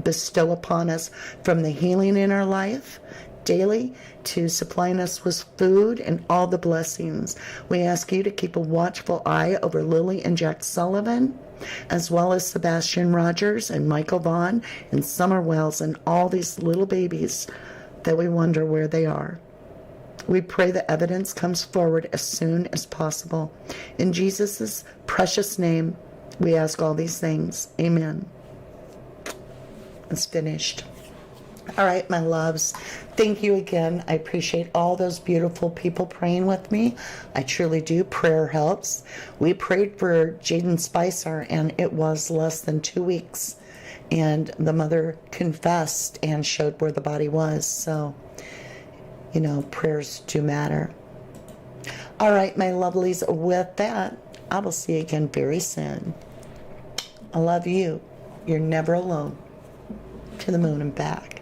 bestow upon us, from the healing in our life daily to supplying us with food and all the blessings. We ask you to keep a watchful eye over Lily and Jack Sullivan, as well as Sebastian Rogers and Michael Vaughn and Summer Wells and all these little babies that we wonder where they are. We pray the evidence comes forward as soon as possible. In Jesus' precious name, we ask all these things. Amen. It's finished. All right, my loves. Thank you again. I appreciate all those beautiful people praying with me. I truly do. Prayer helps. We prayed for Jaden Spicer, and it was less than 2 weeks. And the mother confessed and showed where the body was. So, you know, prayers do matter. All right, my lovelies. With that, I will see you again very soon. I love you. You're never alone. To the moon and back.